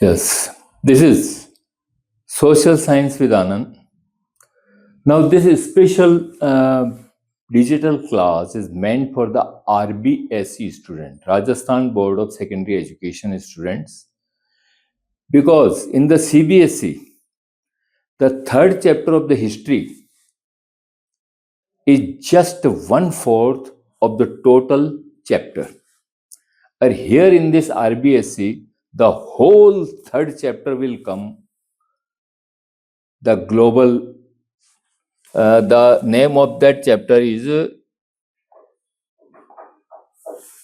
Yes, this is Social Science with Anand. Now, this is special digital class is meant for the RBSE student, Rajasthan Board of Secondary Education students, because in the CBSE, the third chapter of the history is just 1/4 of the total chapter. And here in this RBSE, the whole third chapter will come. The global the name of that chapter is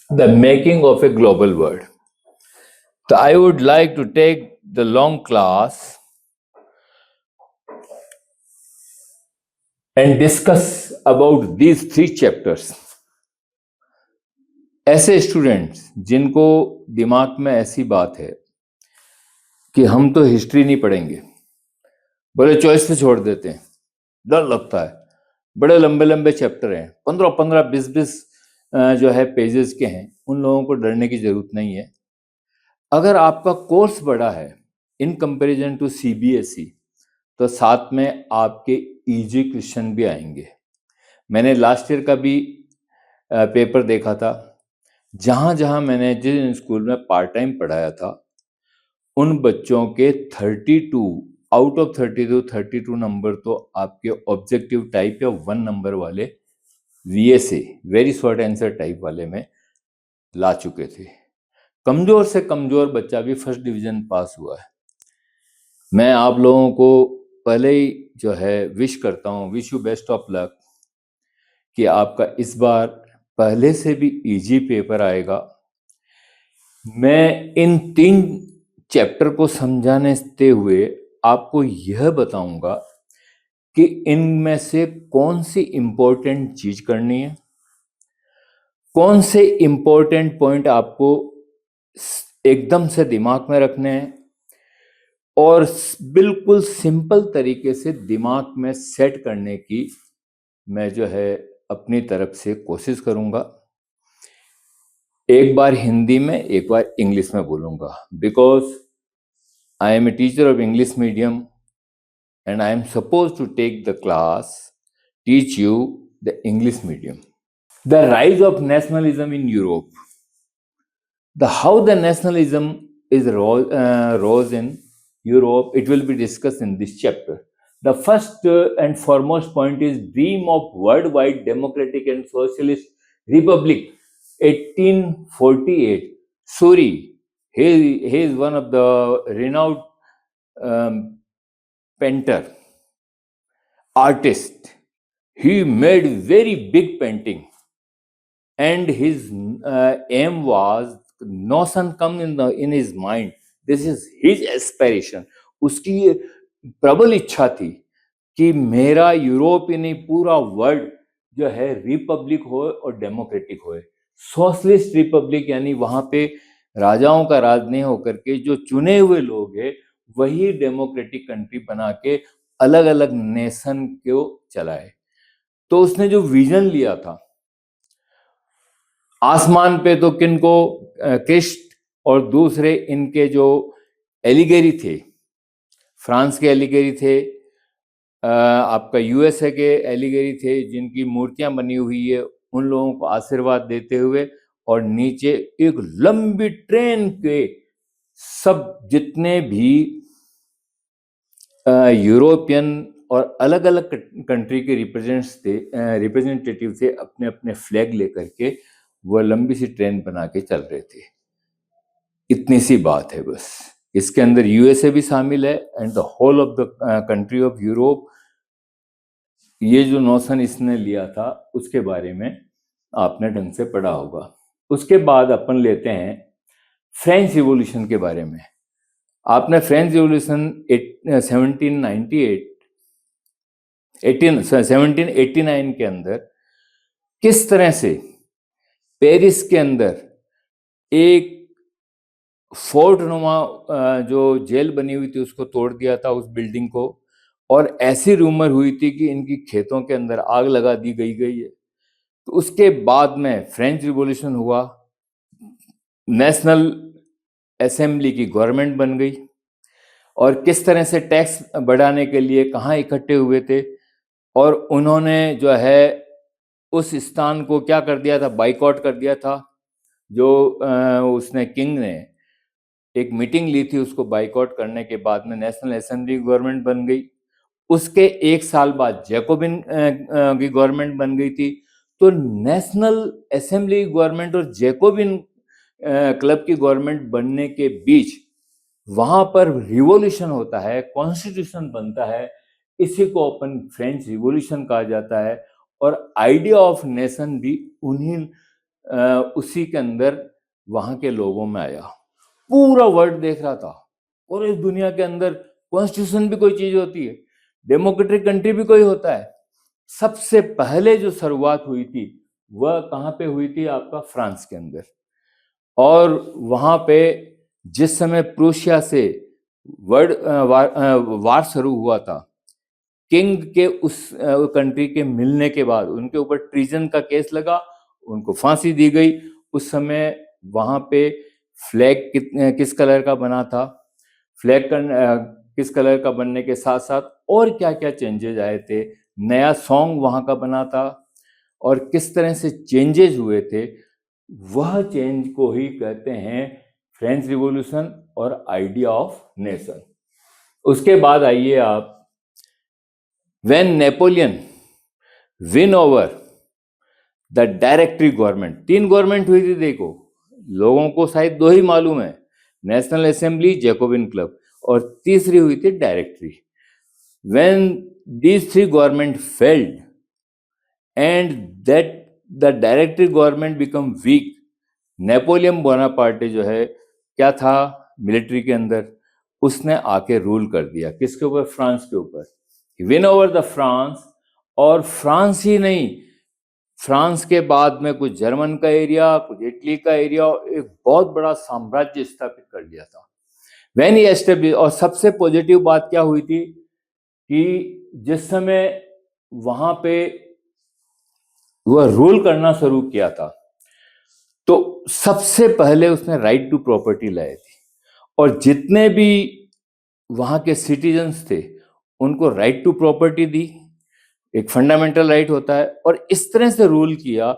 The Making of a Global World. So I would like to take the long class and discuss about these three chapters. ऐसे students जिनको दिमाग में ऐसी बात है कि हम तो हिस्ट्री नहीं पढ़ेंगे, बड़े चॉइस पे छोड़ देते हैं, डर लगता है, बड़े लंबे लंबे चैप्टर हैं, 15-15, 20-20 जो है पेजेस के हैं, उन लोगों को डरने की जरूरत नहीं है। अगर आपका कोर्स बड़ा है इन कंपैरिजन टू सीबीएसई, तो साथ में आपके इजी क्वेश्चन भी आएंगे। मैंने लास्ट ईयर का भी पेपर देखा था, जहां जहां मैंने जिस स्कूल में पार्ट टाइम पढ़ाया था, उन बच्चों के 32 आउट ऑफ 32 नंबर तो आपके ऑब्जेक्टिव टाइप या 1 नंबर वाले VSA very short answer type वाले में ला चुके थे। कमजोर से कमजोर बच्चा भी फर्स्ट डिवीजन पास हुआ है। मैं आप लोगों को पहले ही जो है विश करता हूँ, wish you best of luck, कि आपका इस बार पहले से भी इजी पेपर आएगा। मैं इन 3 चैप्टर को समझाने हुए आपको यह बताऊंगा कि इनमें से कौन सी इंपॉर्टेंट चीज करनी है, कौन से इंपॉर्टेंट पॉइंट आपको एकदम से दिमाग में रखने हैं और बिल्कुल सिंपल तरीके से दिमाग में सेट करने की मैं जो है अपनी तरफ से कोशिश करूंगा। एक बार हिंदी में, एक बार इंग्लिश में बोलूंगा, because I am a teacher of English medium and I am supposed to take the class, teach you the English medium. The rise of nationalism in Europe. How the nationalism is rose in Europe, it will be discussed in this chapter. The first and foremost point is dream of worldwide democratic and socialist republic, 1848. Suri, he is one of the renowned painter, artist. He made very big painting, and his aim was notion come in his mind. This is his aspiration. उसकी प्रबल इच्छा थी कि मेरा Europe ही नहीं पूरा world जो है रिपब्लिक हो और डेमोक्रेटिक हो। सोशलिस्ट रिपब्लिक यानी वहां पे राजाओं का राज नहीं होकर के जो चुने हुए लोग हैं वही डेमोक्रेटिक कंट्री बना के अलग अलग नेशन को चलाए। तो उसने जो विजन लिया था, आसमान पे तो किनको क्रिस्ट और दूसरे इनके जो एलिगेरी थे, फ्रांस के एलिगेरी थे, आपका यूएसए के एलिगेरी थे, जिनकी मूर्तियां बनी हुई है, उन लोगों को आशीर्वाद देते हुए, और नीचे एक लंबी ट्रेन के सब जितने भी यूरोपियन और अलग अलग कंट्री के रिप्रेजेंटेटिव थे, अपने अपने फ्लैग लेकर के वो लंबी सी ट्रेन बना के चल रहे थे। इतनी सी बात है बस। इसके अंदर यूएसए भी शामिल है and the whole of the country of Europe. ये जो नोशन इसने लिया था उसके बारे में आपने ढंग से पढ़ा होगा। उसके बाद अपन लेते हैं फ्रेंच रिवॉल्यूशन के बारे में। आपने फ्रेंच रिवॉल्यूशन 1789 के अंदर किस तरह से पेरिस के अंदर एक फोर्ट नुमा जो जेल बनी हुई थी उसको तोड़ दिया था, उस बिल्डिंग को, और ऐसी रूमर हुई थी कि इनकी खेतों के अंदर आग लगा दी गई है। तो उसके बाद में फ्रेंच रिवॉल्यूशन हुआ, नेशनल असेंबली की गवर्नमेंट बन गई, और किस तरह से टैक्स बढ़ाने के लिए कहाँ इकट्ठे हुए थे, और उन्होंने जो है उस स्थान को क्या कर दिया था, बाइकआउट कर दिया था। जो उसने किंग ने एक मीटिंग ली थी, उसको बाइकआउट करने के बाद में नेशनल असेंबली गवर्नमेंट बन गई। उसके 1 साल बाद जैकोबिन की गवर्नमेंट बन गई थी। तो नेशनल असेंबली गवर्नमेंट और जैकोबिन क्लब की गवर्नमेंट बनने के बीच वहां पर रिवॉल्यूशन होता है, कॉन्स्टिट्यूशन बनता है। इसी को अपन फ्रेंच रिवॉल्यूशन कहा जाता है। और आइडिया ऑफ नेशन भी उसी के अंदर वहां के लोगों में आया। पूरा वर्ल्ड देख रहा था, और इस दुनिया के अंदर कॉन्स्टिट्यूशन भी कोई चीज होती है, डेमोक्रेटिक कंट्री भी कोई होता है। सबसे पहले जो शुरुआत हुई थी वह कहाँ पे हुई थी, आपका फ्रांस के अंदर। और वहां पे जिस समय प्रूशिया से वार शुरू हुआ था, किंग के उस कंट्री के मिलने के बाद उनके ऊपर ट्रीजन का केस लगा, उनको फांसी दी गई। उस समय वहां पे फ्लैग किस कलर का बना था, फ्लैग किस कलर का बनने के साथ साथ और क्या क्या चेंजेस आए थे, नया सॉन्ग वहां का बना था, और किस तरह से चेंजेस हुए थे, वह चेंज को ही कहते हैं फ्रेंच रिवॉल्यूशन और आइडिया ऑफ नेशन। उसके बाद आइए आप, when Napoleon win over the directory government. 3 government हुई थी, देखो लोगों को शायद 2 ही मालूम है, नेशनल असेंबली, जैकोबिन क्लब, और तीसरी हुई थी directory. When these 3 government failed and that the directory government become weak, Napoleon Bonaparte जो है क्या था मिलिट्री के अंदर, उसने आके रूल कर दिया किसके ऊपर, फ्रांस के ऊपर। विन ओवर द फ्रांस, और फ्रांस ही नहीं, फ्रांस के बाद में कुछ जर्मन का एरिया, कुछ इटली का एरिया, एक बहुत बड़ा साम्राज्य स्थापित कर लिया था। व्हेन ही एस्टेब्लिश, और सबसे पॉजिटिव बात क्या हुई थी कि जिस समय वहां पे वह रूल करना शुरू किया था, तो सबसे पहले उसने राइट टू प्रॉपर्टी लाए थी, और जितने भी वहां के सिटीजन्स थे उनको राइट टू प्रॉपर्टी दी, एक फंडामेंटल राइट होता है। और इस तरह से रूल किया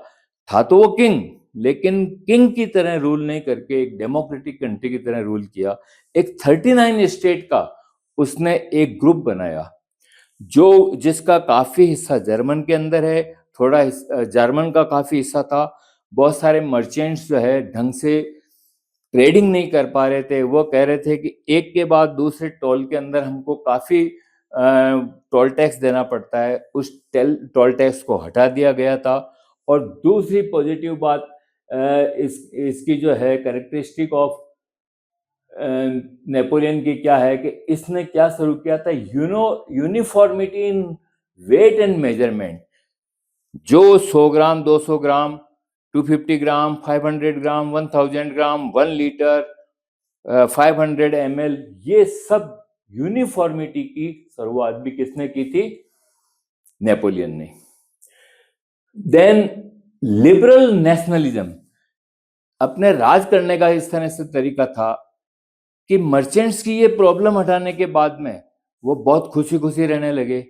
था, तो वो किंग, लेकिन किंग की तरह रूल नहीं करके एक डेमोक्रेटिक कंट्री की तरह रूल किया। एक 39 स्टेट का उसने एक ग्रुप बनाया, जिसका काफी हिस्सा जर्मन के अंदर है, थोड़ा जर्मन का काफी हिस्सा था। बहुत सारे मर्चेंट्स जो है ढंग से ट्रेडिंग नहीं कर पा रहे थे, वो कह रहे थे कि एक के बाद दूसरे टोल के अंदर हमको काफी टोल टैक्स देना पड़ता है। उस टोल टैक्स को हटा दिया गया था। और दूसरी पॉजिटिव बात इसकी जो है कैरेक्टरिस्टिक ऑफ नेपोलियन की क्या है कि इसने क्या शुरू किया था, uniformity in weight and measurement. जो 100 ग्राम, 200 ग्राम, 250 ग्राम, 500 ग्राम, 1000 ग्राम, 1 लीटर, 500 ml, ये सब यूनिफॉर्मिटी की शुरुआत भी किसने की थी, नेपोलियन ने। देन लिबरल नेशनलिज्म, अपने राज करने का इस तरह से तरीका था कि मर्चेंट्स की ये प्रॉब्लम हटाने के बाद में वो बहुत खुशी खुशी रहने लगे।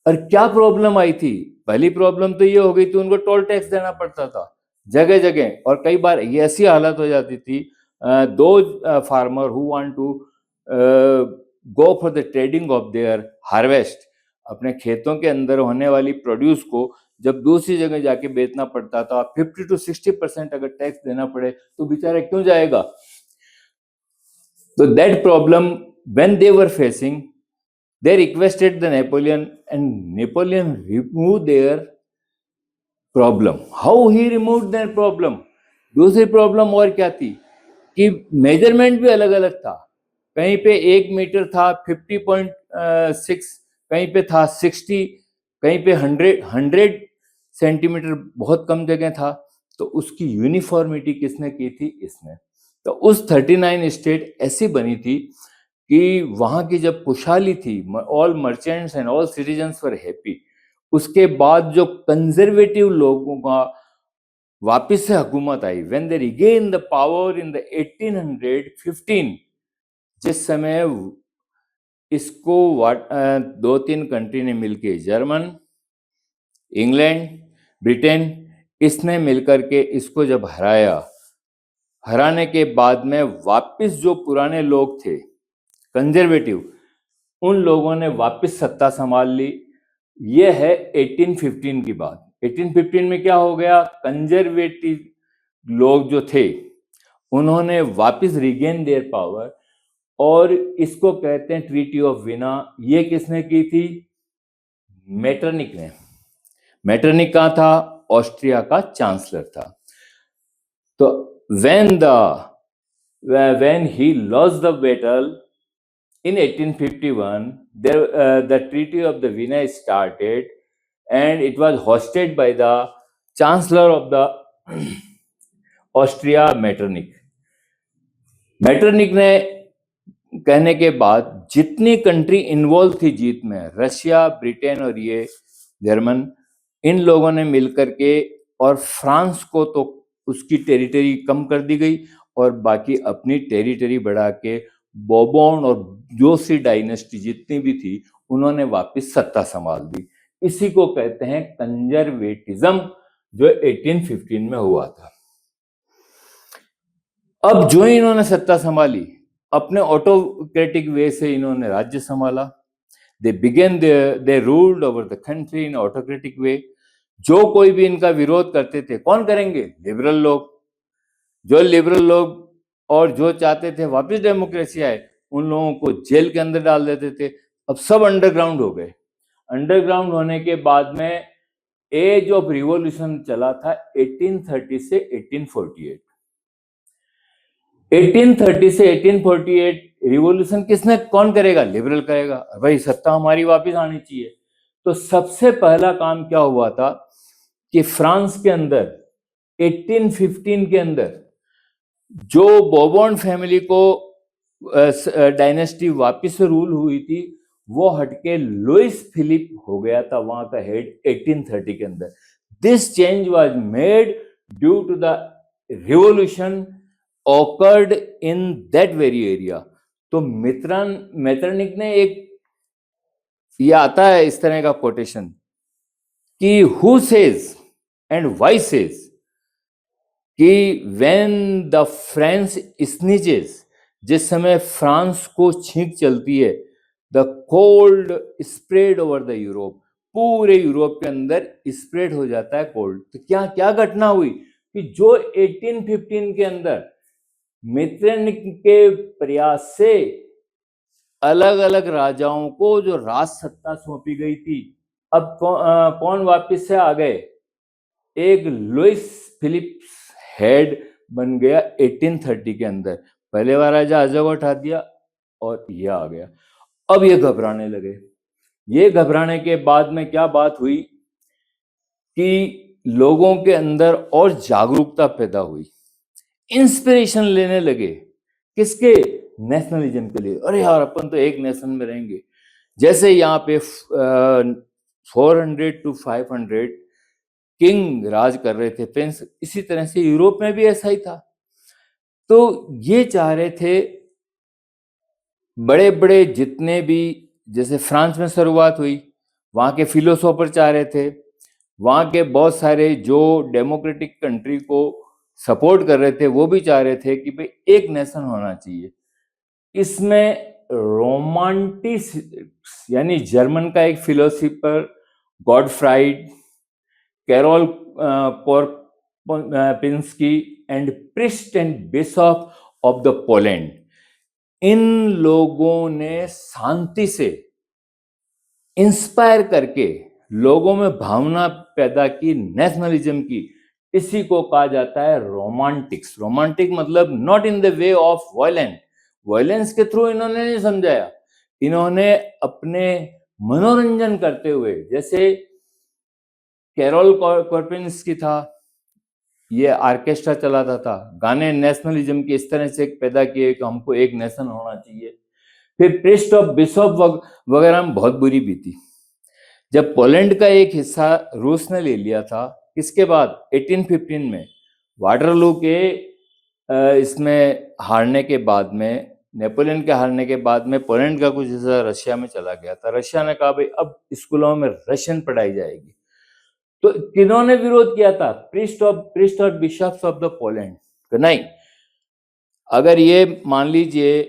और क्या प्रॉब्लम आई थी, पहली प्रॉब्लम तो ये हो गई थी, उनको टोल टैक्स देना पड़ता था जगह जगह, और कई बार ये ऐसी हालत हो जाती थी, दो farmer who want to go for the trading of their harvest, अपने खेतों के अंदर होने वाली प्रोड्यूस को जब दूसरी जगह जाके बेचना पड़ता था, 50 to 60% अगर टैक्स देना पड़े तो बेचारा क्यों जाएगा। तो that problem when they were facing, they requested the Napoleon, and Napoleon removed their problem. How he removed their problem? दूसरी प्रॉब्लम और क्या थी कि मेजरमेंट भी अलग अलग था। कहीं पे 1 मीटर था 50.6, कहीं पे था 60, कहीं पे 100 सेंटीमीटर, बहुत कम जगह था। तो उसकी यूनिफॉर्मिटी किसने की थी, इसने। तो उस 39 स्टेट ऐसी बनी थी कि वहां की जब खुशहाली थी, all merchants and all citizens were happy. उसके बाद जो कंजर्वेटिव लोगों का वापिस से हुकूमत आई, when they regain the power in the 1815, जिस समय इसको दो तीन कंट्री ने मिलके, जर्मन, इंग्लैंड, ब्रिटेन, इसने मिलकर के इसको जब हराने के बाद में वापस जो पुराने लोग थे कंजर्वेटिव, उन लोगों ने वापस सत्ता संभाल ली। ये है 1815 की बात। 1815 में क्या हो गया, कंजर्वेटिव लोग जो थे उन्होंने वापस रिगेन देयर पावर, और इसको कहते हैं ट्रीटी ऑफ वीना। ये किसने की थी, मेटरनिक ने। मेटरनिक कहाँ था, ऑस्ट्रिया का चांसलर था। तो when he lost the battle in 1851, the Treaty of the Vienna started, and it was hosted by the Chancellor of the Austria, Metternich. Metternich ने कहने के बाद जितनी कंट्री इन्वॉल्व थी जीत में, रशिया, ब्रिटेन और ये जर्मन, इन लोगों ने मिलकर के, और फ्रांस को तो उसकी टेरिटरी कम कर दी गई और बाकी अपनी टेरिटरी बढ़ा के बोबोन और जोसी डायनेस्टी जितनी भी थी उन्होंने वापस सत्ता संभाल दी। इसी को कहते हैं कंजर्वेटिज्म, जो 1815 में हुआ था। अब जो इन्होंने सत्ता संभाली, अपने ऑटोक्रेटिक वे से इन्होंने राज्य संभाला। they ruled over the country in autocratic way। जो कोई भी इनका विरोध करते थे, कौन करेंगे, लिबरल लोग। जो लिबरल लोग और जो चाहते थे वापस डेमोक्रेसी आए, उन लोगों को जेल के अंदर डाल देते थे। अब सब अंडरग्राउंड हो गए। अंडरग्राउंड होने के बाद में एज ऑफ रिवॉल्यूशन चला था 1830 से 1848। 1830 से 1848 रिवॉल्यूशन कौन करेगा, लिबरल करेगा। भाई सत्ता हमारी वापस आनी चाहिए। तो सबसे पहला काम क्या हुआ था कि फ्रांस के अंदर 1815 के अंदर जो बोबोन फैमिली को डायनेस्टी वापस से रूल हुई थी, वो हटके लुइस फिलिप हो गया था वहां का हेड 1830 के अंदर। This change was made due to the revolution occurred in that very area। तो मेटरनिक ने ये आता है इस तरह का कोटेशन कि who says and why says कि when the France sneezes, जिस समय फ्रांस को छींक चलती है, the cold spread over the Europe, पूरे यूरोप के अंदर स्प्रेड हो जाता है कोल्ड। तो क्या घटना हुई कि जो 1815 के अंदर मेटरनिक के प्रयास से अलग अलग राजाओं को जो राज सत्ता सौंपी गई थी, अब कौन वापस से आ गए, एक लुइस फिलिप्स हेड बन गया 1830 के अंदर। पहले वाला राजा अजग उठा दिया और ये आ गया। अब ये घबराने लगे। ये घबराने के बाद में क्या बात हुई कि लोगों के अंदर और जागरूकता पैदा हुई, इंस्पिरेशन लेने लगे। किसके, नेशनलिज्म के लिए। अरे यार अपन तो एक नेशन में रहेंगे। जैसे यहाँ पे 400 to 500 किंग राज कर रहे थे, प्रिंस, इसी तरह से यूरोप में भी ऐसा ही था। तो ये चाह रहे थे बड़े बड़े जितने भी, जैसे फ्रांस में शुरुआत हुई, वहाँ के फिलोसोफर चाह रहे थे, वहाँ के बहुत सारे जो डेमोक्रेटिक कंट्री को सपोर्ट कर रहे थे वो भी चाह रहे थे कि भाई एक नेशन होना चाहिए। इसमें रोमांटिक यानी जर्मन का एक philosopher Gottfried, Karol Korpinski and priest and bishop of the Poland, इन लोगों ने शांति से इंस्पायर करके लोगों में भावना पैदा की नेशनलिज्म की। इसी को कहा जाता है रोमांटिक्स। रोमांटिक मतलब not in the way of violence के थ्रू इन्होंने नहीं समझाया, इन्होंने अपने मनोरंजन करते हुए, जैसे कैरोल कोरपिंस्की था, ये ऑर्केस्ट्रा चलाता था, गाने नेशनलिज्म के इस तरह से पैदा किए कि हमको एक नेशन होना चाहिए। फिर प्रिस्ट ऑफ बिशप वगैरह में बहुत बुरी बीती। जब पोलैंड का एक हिस्सा रूस ने ले लिया था किसके बाद? 1815 में वाटरलू के इसमें हारने के बाद में, नेपोलियन के हारने के बाद में पोलैंड का कुछ हिस्सा रशिया में चला गया था। रशिया ने कहा भाई अब स्कूलों में रशियन पढ़ाई जाएगी। तो किन्होंने विरोध किया था? प्रीस्ट और बिशप्स ऑफ द पोलैंड। तो नहीं, अगर ये मान लीजिए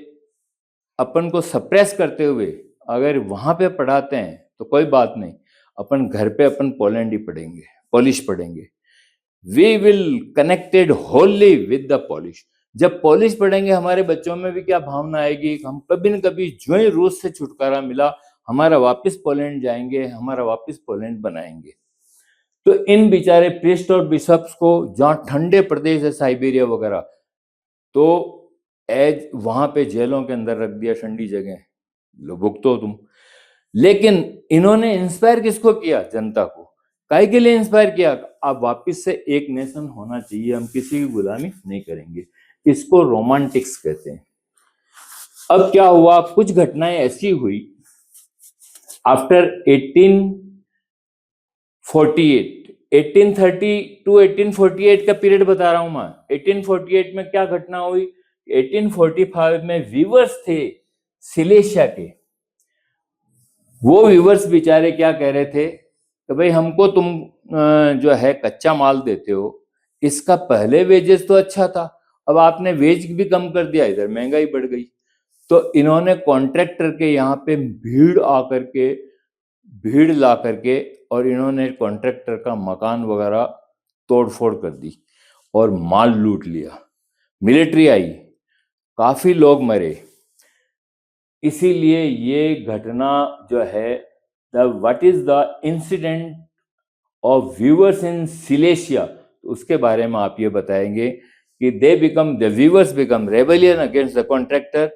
अपन को सप्रेस करते हुए अगर वहां पे पढ़ाते हैं तो कोई बात नहीं, अपन घर पे अपन पोलैंड ही पढ़ेंगे, पोलिश पढ़ेंगे। We will connected wholly with the Polish. जब पोलिश पढ़ेंगे हमारे बच्चों में भी क्या भावना आएगी? हम कभी न कभी जो ही रूस से छुटकारा मिला, हमारा वापस पोलैंड जाएंगे, हमारा वापस पोलैंड बनाएंगे। तो इन बेचारे प्रीस्ट और बिशप्स को, जहाँ ठंडे प्रदेश है साइबेरिया वगैरह, तो एज वहां पे जेलों के अंदर रख दिया, ठंडी जगह, लो भुगतो तुम। लेकिन इन्होंने इंस्पायर किसको किया? जनता को। काहे के लिए इंस्पायर किया? अब वापस से एक नेशन होना चाहिए, हम किसी की गुलामी नहीं करेंगे। इसको रोमांटिक्स कहते हैं। अब क्या हुआ, कुछ घटनाएं ऐसी हुई आफ्टर 1830 टू 1848 का पीरियड बता रहा हूं मैं। 1848 में क्या घटना हुई? 1845 में वीवर्स थे सिलेशिया के, वो वीवर्स बेचारे क्या कह रहे थे कि भाई हमको तुम जो है कच्चा माल देते हो, इसका पहले वेजेस तो अच्छा था, अब आपने वेज भी कम कर दिया, इधर महंगाई बढ़ गई। तो इन्होंने कॉन्ट्रैक्टर के यहाँ पे भीड़ ला करके और इन्होंने कॉन्ट्रैक्टर का मकान वगैरह तोड़फोड़ कर दी और माल लूट लिया। मिलिट्री आई, काफी लोग मरे। इसीलिए ये घटना जो है, what is the incident of weavers in Silesia, उसके बारे में आप ये बताएंगे कि the weavers become rebellion against the contractor,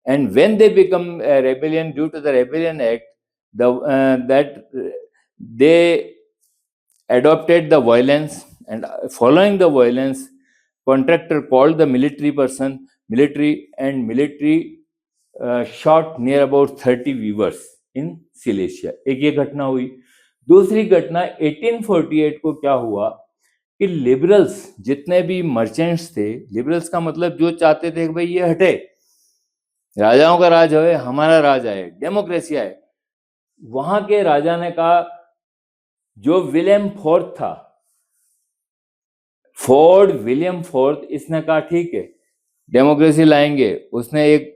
and when they become rebellion due to the rebellion act, that they adopted the violence, and following the violence, contractor called the military shot near about 30 weavers in Silesia। एक ये घटना हुई। दूसरी घटना 1848 को क्या हुआ कि लिबरल्स, जितने भी मर्चेंट्स थे, लिबरल्स का मतलब जो चाहते थे कि भाई ये हटे, राजाओं का राज है, हमारा राज आए, डेमोक्रेसी आए, वहां के राजा ने कहा, जो विलियम फोर्थ था, विलियम फोर्थ, इसने कहा ठीक है डेमोक्रेसी लाएंगे। उसने एक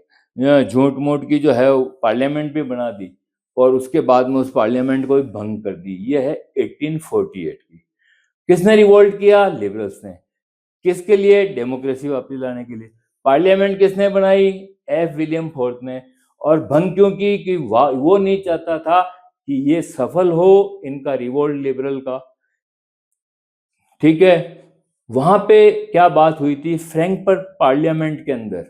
झूठ मूठ की जो है पार्लियामेंट भी बना दी और उसके बाद में उस पार्लियामेंट को भी भंग कर दी। ये है 1848 की। किसने रिवोल्ट किया? लिबरल्स ने। किसके लिए? डेमोक्रेसी वापस लाने के लिए। पार्लियामेंट किसने बनाई? विलियम फोर्थ ने। और भंग क्यों की? कि वो नहीं चाहता था कि ये सफल हो इनका रिवोल्ट लिबरल का। ठीक है, वहां पे क्या बात हुई थी? फ्रैंकफर्ट पार्लियामेंट के अंदर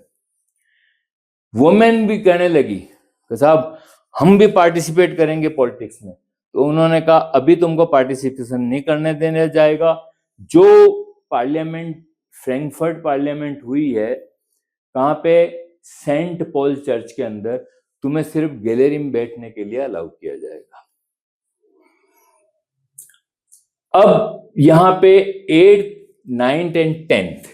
वुमेन भी कहने लगी कि साहब हम भी पार्टिसिपेट करेंगे पॉलिटिक्स में। तो उन्होंने कहा अभी तुमको पार्टिसिपेशन नहीं करने देने जाएगा। जो पार्लियामेंट, फ्रैंकफर्ट पार्लियामेंट हुई है, कहाँ पे? सेंट पॉल चर्च के अंदर। तुम्हें सिर्फ गैलरी में बैठने के लिए अलाउ किया जाएगा। अब यहाँ पे 8th, 9th एंड 10th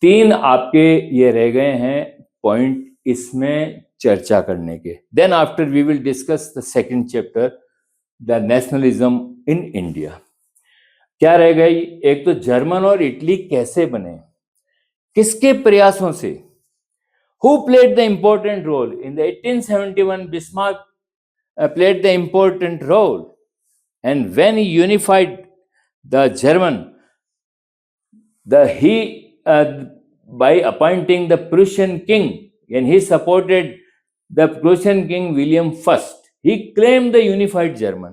तीन आपके ये रह गए हैं पॉइंट इसमें चर्चा करने के। Then after we will discuss the second chapter, the nationalism in India. क्या रह गई? एक तो जर्मन और इटली कैसे बने, किसके प्रयासों से? Who played the important role? In the 1871, Bismarck played the important role, and when he unified the German, by appointing the Prussian king, and he supported the Prussian king William I, he claimed the unified German।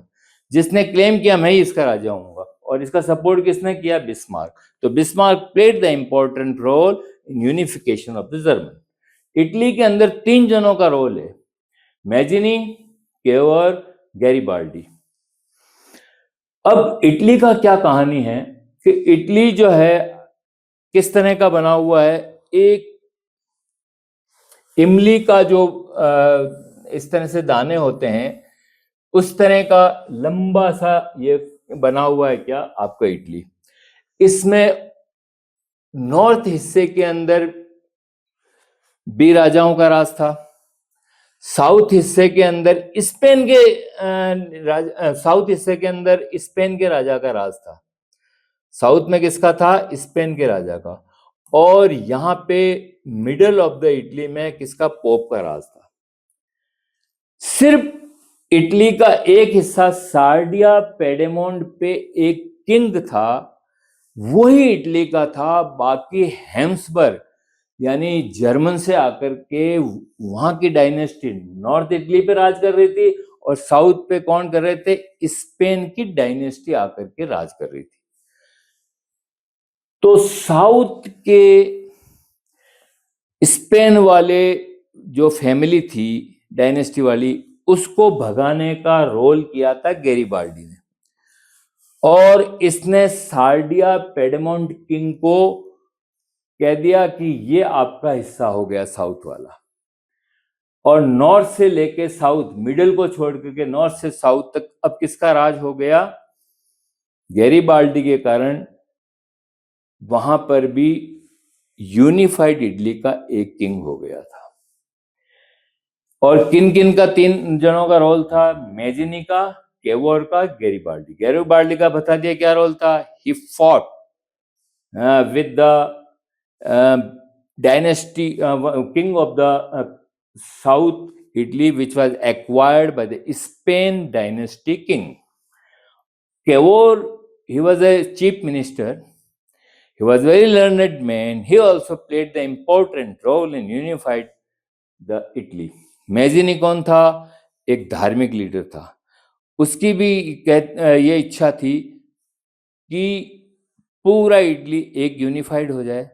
जिसने claim किया मैं ही इसका राजा हूँगा, और इसका support किसने किया? Bismarck. तो Bismarck played the important role in unification of the German। Italy के अंदर 3 जनों का रोल है, मैजिनी, केवर, गैरिबाल्डी। अब इटली का क्या कहानी है कि इटली जो है किस तरह का बना हुआ है? एक इमली का जो इस तरह से दाने होते हैं, उस तरह का लंबा सा ये बना हुआ है क्या आपका इटली। इसमें नॉर्थ हिस्से के अंदर भी राजाओं का राज था, साउथ हिस्से के अंदर स्पेन के साउथ हिस्से के अंदर स्पेन के राजा का राज था। साउथ में किसका था? स्पेन के राजा का। और यहां पे मिडल ऑफ द इटली में किसका? पोप का राज था। सिर्फ इटली का एक हिस्सा सार्डिया पेडेमोंट पे एक किंग था, वही इटली का था। बाकी हेम्सबर्ग यानी जर्मन से आकर के वहां की डायनेस्टी नॉर्थ इटली पे राज कर रही थी, और साउथ पे कौन कर रहे थे? स्पेन की डायनेस्टी आकर के राज कर रही थी। तो साउथ के स्पेन वाले जो फैमिली थी डायनेस्टी वाली, उसको भगाने का रोल किया था गैरिबाल्डी ने। और इसने सार्डिया पेडेमोंट किंग को कह दिया कि ये आपका हिस्सा हो गया साउथ वाला। और नॉर्थ से लेके साउथ, मिडिल को छोड़ करके नॉर्थ से साउथ तक अब किसका राज हो गया? गैरिबाल्डी के कारण वहां पर भी यूनिफाइड इटली का एक किंग हो गया था। और किन किन का? 3 जनों का रोल था, मेजिनी का, केवोर का, गैरिबाल्डी। गैरिबाल्डी का बता दिया क्या रोल था? He fought with the dynasty king of the south Italy, which was acquired by the Spain dynasty king. Cavour, he was a chief minister. He was a very learned man. He also played the important role in unified the Italy. Mazzini कौन था? एक धार्मिक leader था। उसकी भी ये इच्छा थी कि पूरा इटली एक यूनिफाइड हो जाए।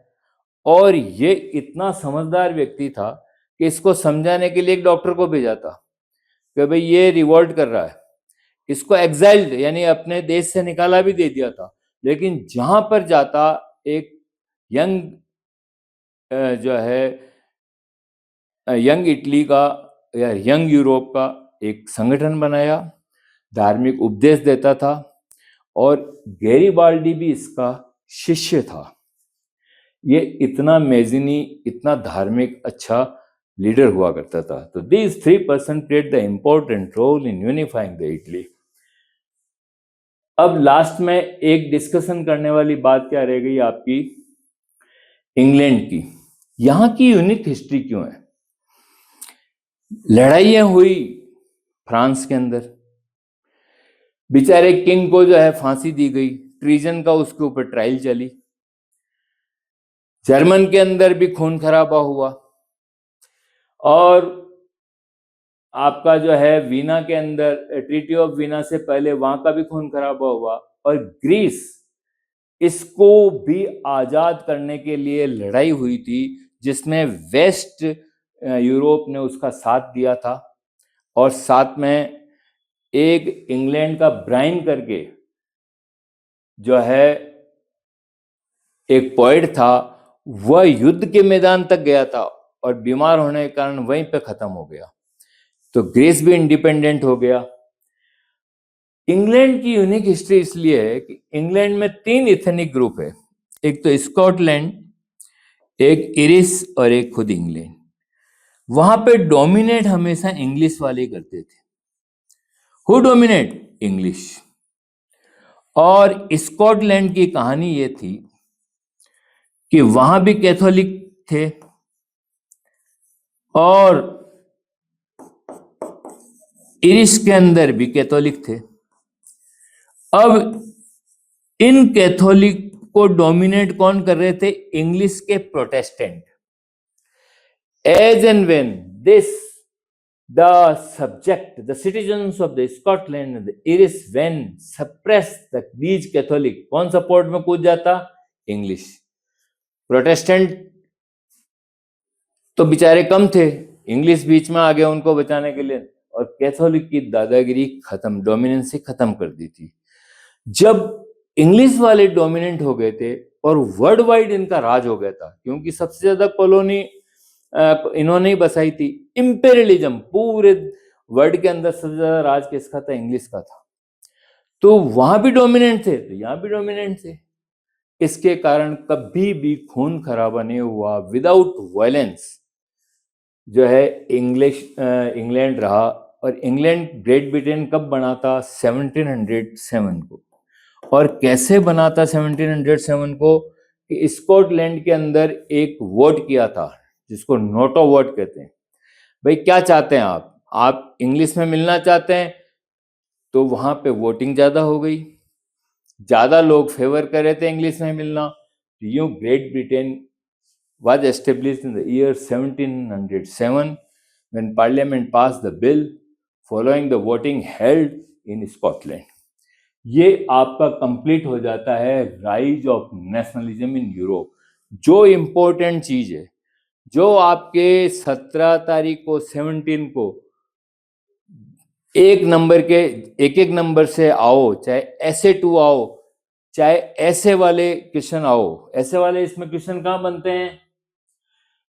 और ये इतना समझदार व्यक्ति था कि इसको समझाने के लिए एक डॉक्टर को भेजा था कि भाई ये रिवोल्ट कर रहा है, इसको एग्जाइल्ड यानी अपने देश से निकाला भी दे दिया था। लेकिन जहां पर जाता एक यंग जो है यंग इटली का या यंग यूरोप का एक संगठन बनाया, धार्मिक उपदेश देता था। और गैरिबाल्डी भी इसका शिष्य था। ये इतना मेजिनी, इतना धार्मिक अच्छा लीडर हुआ करता था। तो these 3 person played the important role in unifying the Italy. अब लास्ट में एक डिस्कशन करने वाली बात क्या रह गई आपकी? इंग्लैंड की। यहां की यूनिक हिस्ट्री क्यों है? लड़ाइयां हुई फ्रांस के अंदर, बेचारे किंग को जो है फांसी दी गई, ट्रीजन का उसके ऊपर ट्रायल चली। जर्मन के अंदर भी खून खराबा हुआ, और आपका जो है वीना के अंदर ट्रीटी ऑफ वीना से पहले वहां का भी खून खराबा हुआ। और ग्रीस, इसको भी आजाद करने के लिए लड़ाई हुई थी, जिसमें वेस्ट यूरोप ने उसका साथ दिया था। और साथ में एक इंग्लैंड का ब्राइन करके जो है एक पोएट था, वह युद्ध के मैदान तक गया था और बीमार होने के कारण वहीं पे खत्म हो गया। तो ग्रीस भी इंडिपेंडेंट हो गया। इंग्लैंड की यूनिक हिस्ट्री इसलिए है कि इंग्लैंड में 3 इथनिक ग्रुप है, एक तो स्कॉटलैंड, एक इरिश और एक खुद इंग्लैंड। वहां पे डोमिनेट हमेशा इंग्लिश वाले करते थे। Who dominate? इंग्लिश। और स्कॉटलैंड की कहानी ये थी कि वहां भी कैथोलिक थे और इरिश के अंदर भी कैथोलिक थे। अब इन कैथोलिक को डोमिनेट कौन कर रहे थे? इंग्लिश के Protestant. As and when this the subject, the citizens of the Scotland and the Irish when suppress these Catholic, कौन सपोर्ट में कूद जाता? इंग्लिश। प्रोटेस्टेंट तो बेचारे कम थे, इंग्लिश बीच में आ गया उनको बचाने के लिए, और कैथोलिक की दादागिरी खत्म, डोमिनेंसी खत्म कर दी थी। जब इंग्लिश वाले डोमिनेंट हो गए थे और वर्ल्ड वाइड इनका राज हो गया था, क्योंकि सबसे ज्यादा कॉलोनी इन्होंने ही बसाई थी। इंपेरियलिज्म, पूरे वर्ल्ड के अंदर सबसे ज्यादा राज किसका था? इंग्लिश का था। तो वहां भी डोमिनेंट थे तो यहाँ भी डोमिनेंट थे। इसके कारण कभी भी खून खराबा नहीं हुआ। विदाउट वायलेंस जो है इंग्लैंड रहा। और इंग्लैंड ग्रेट ब्रिटेन कब बना था? 1707 को। और कैसे बना था 1707 को? कि स्कॉटलैंड के अंदर एक वोट किया था जिसको नोटो वोट कहते हैं। भाई क्या चाहते हैं आप इंग्लिश में मिलना चाहते हैं? तो वहां पे वोटिंग ज्यादा हो गई, ज्यादा लोग फेवर कर रहे थे इंग्लिश में मिलना। यूं great Britain was established in the year 1707 when Parliament passed the bill following the voting held in Scotland. ये आपका कंप्लीट हो जाता है rise of nationalism in Europe. जो इंपॉर्टेंट चीज है, जो आपके 17 तारीख को 17 को एक एक नंबर से आओ, चाहे ऐसे टू आओ, चाहे ऐसे वाले क्वेश्चन आओ। ऐसे वाले इसमें क्वेश्चन कहाँ बनते हैं?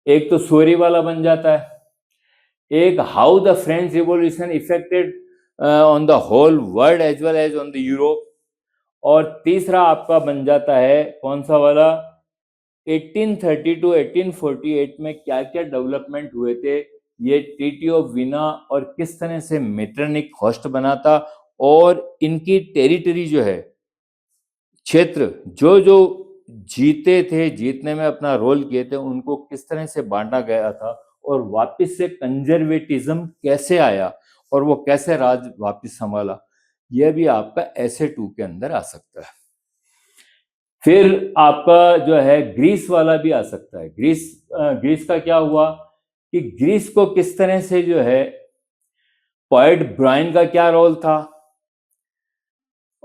एक तो स्टोरी वाला बन जाता है, एक how the French revolution effected on the whole world as well as on the Europe, और तीसरा आपका बन जाता है कौन सा वाला? 1830 टू 1848 में क्या क्या डेवलपमेंट हुए थे, ये ट्रीटी ऑफ वीना, और किस तरह से मेटरनिक होस्ट बना था, और इनकी टेरिटरी जो है, क्षेत्र जो जो जीते थे, जीतने में अपना रोल किए थे, उनको किस तरह से बांटा गया था, और वापस से कंजर्वेटिज्म कैसे आया और वो कैसे राज वापस संभाला, यह भी आपका ऐसे टू के अंदर आ सकता है। फिर आपका जो है ग्रीस वाला भी आ सकता है। ग्रीस का क्या हुआ कि ग्रीस को किस तरह से जो है, पोएट ब्रायन का क्या रोल था,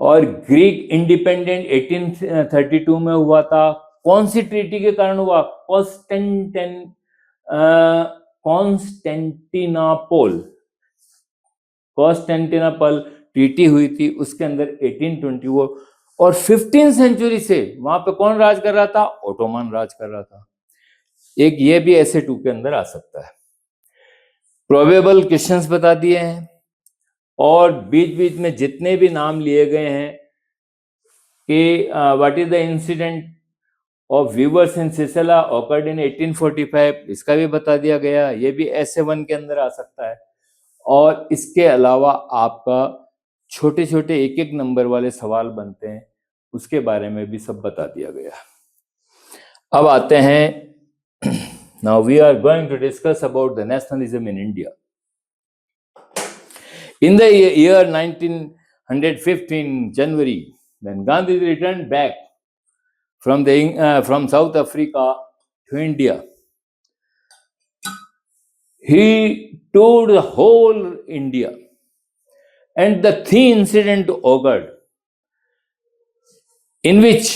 और ग्रीक इंडिपेंडेंट 1832 में हुआ था। कौन सी ट्रीटी के कारण हुआ? कॉन्स्टेंटिनोपल ट्रीटी हुई थी, उसके अंदर 1824। और 15 सेंचुरी से वहां पे कौन राज कर रहा था? ओटोमन राज कर रहा था। एक ये भी ऐसे टू के अंदर आ सकता है। प्रोबेबल क्वेश्चंस बता दिए हैं, और बीच बीच में जितने भी नाम लिए गए हैं कि what is the incident of weavers in Silesia occurred in 1845, इसका भी बता दिया गया। ये भी ऐसे वन के अंदर आ सकता है। और इसके अलावा आपका छोटे छोटे एक एक नंबर वाले सवाल बनते हैं, उसके बारे में भी सब बता दिया गया। अब आते हैं, now we are going to discuss about the nationalism in India. In the year 1915 January, when Gandhi returned back from South Africa to India, he toured the whole India, and the three incidents occurred in which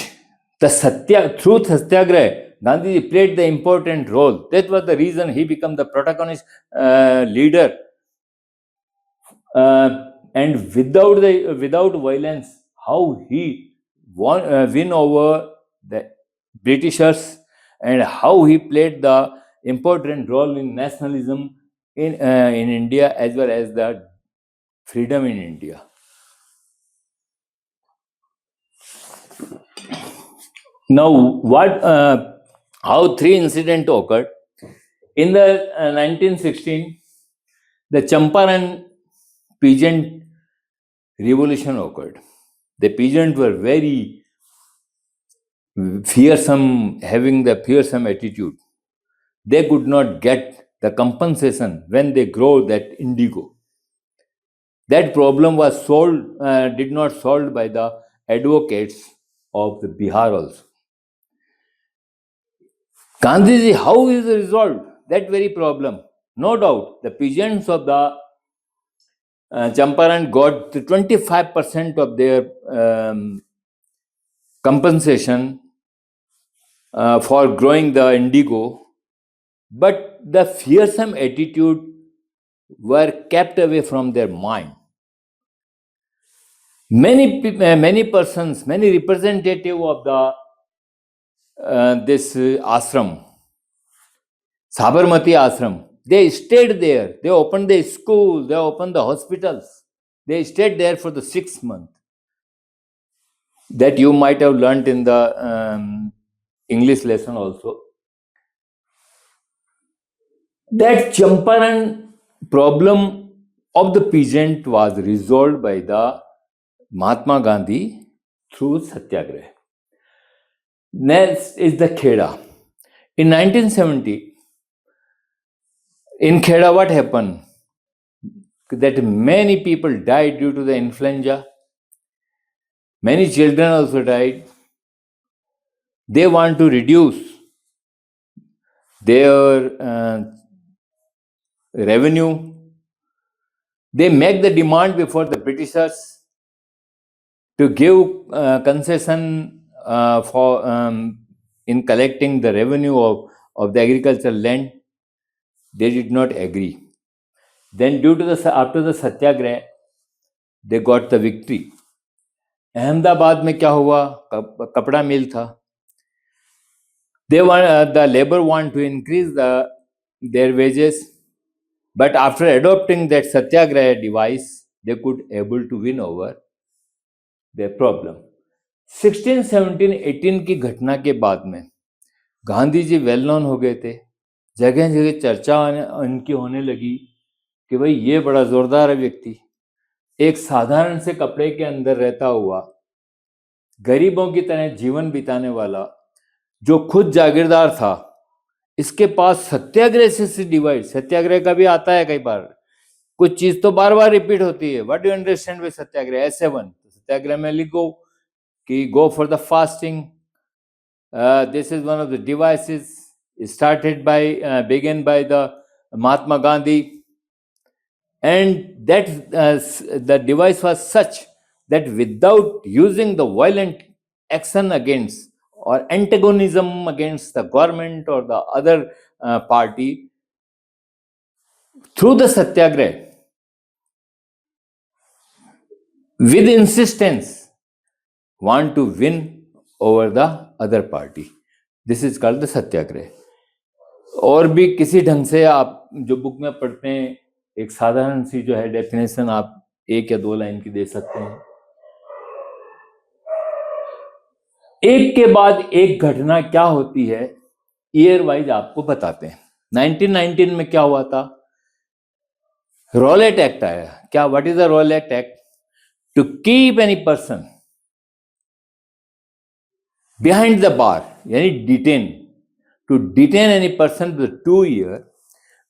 through Satyagraha, Gandhi played the important role. That was the reason he became the protagonist leader. And without violence, how he win over the Britishers, and how he played the important role in nationalism in India, as well as the freedom in India. Now, how three incidents occurred in the 1916, the Champaran peasant revolution occurred. The peasants were very fearsome, having the fearsome attitude. They could not get the compensation when they grow that indigo. That problem was did not solved by the advocates of the Bihar also. Gandhiji, how is resolved that very problem? No doubt, the peasants of the Champaran got 25% of their compensation for growing the indigo, but the fearsome attitude were kept away from their mind. Many persons, many representative of the this ashram, Sabarmati ashram, they stayed there. They opened the school, they opened the hospitals. They stayed there for the 6 months. that you might have learnt in the English lesson also, that Champaran problem of the peasant was resolved by the Mahatma Gandhi through Satyagraha. Next is the Kheda. In 1970, in Kheda, what happened? That many people died due to the influenza. Many children also died. They want to reduce their revenue. They make the demand before the Britishers to give concession for in collecting the revenue of the agricultural land. They did not agree. Then after the Satyagraha, they got the victory. Ahmedabad में क्या हुआ? कपड़ा मिल था. The labor want to increase their wages, but after adopting that Satyagraha device, they could able to win over their problem. 16, 17, 18 की घटना के बाद में गांधी जी वेल नोन हो गए थे. जगह जगह चर्चा उनकी होने लगी कि भाई ये बड़ा जोरदार है व्यक्ति, एक साधारण से कपड़े के अंदर रहता हुआ गरीबों की तरह जीवन बिताने वाला, जो खुद जागीरदार था, इसके पास सत्याग्रह से डिवाइड. सत्याग्रह का भी आता है कई बार, कुछ चीज तो बार बार रिपीट होती है. What do understand with Satyagraha? S7 सत्याग्रह में लिखो कि गो for the fasting. This is one of the devices started by began by the Mahatma Gandhi, and that the device was such that without using the violent action against or antagonism against the government or the other party, through the satyagraha, with insistence, want to win over the other party. This is called the satyagraha. और भी किसी ढंग से आप जो book में पढ़ते हैं, एक साधारण सी जो है डेफिनेशन आप 1 या 2 लाइन की दे सकते हैं. एक के बाद एक घटना क्या होती है, ईयर वाइज आपको बताते हैं. 1919 में क्या हुआ था? रॉलेट एक्ट आया. क्या? What is the Rowlatt act? To keep any person behind the bar, यानी detain, to detain any person for 2 years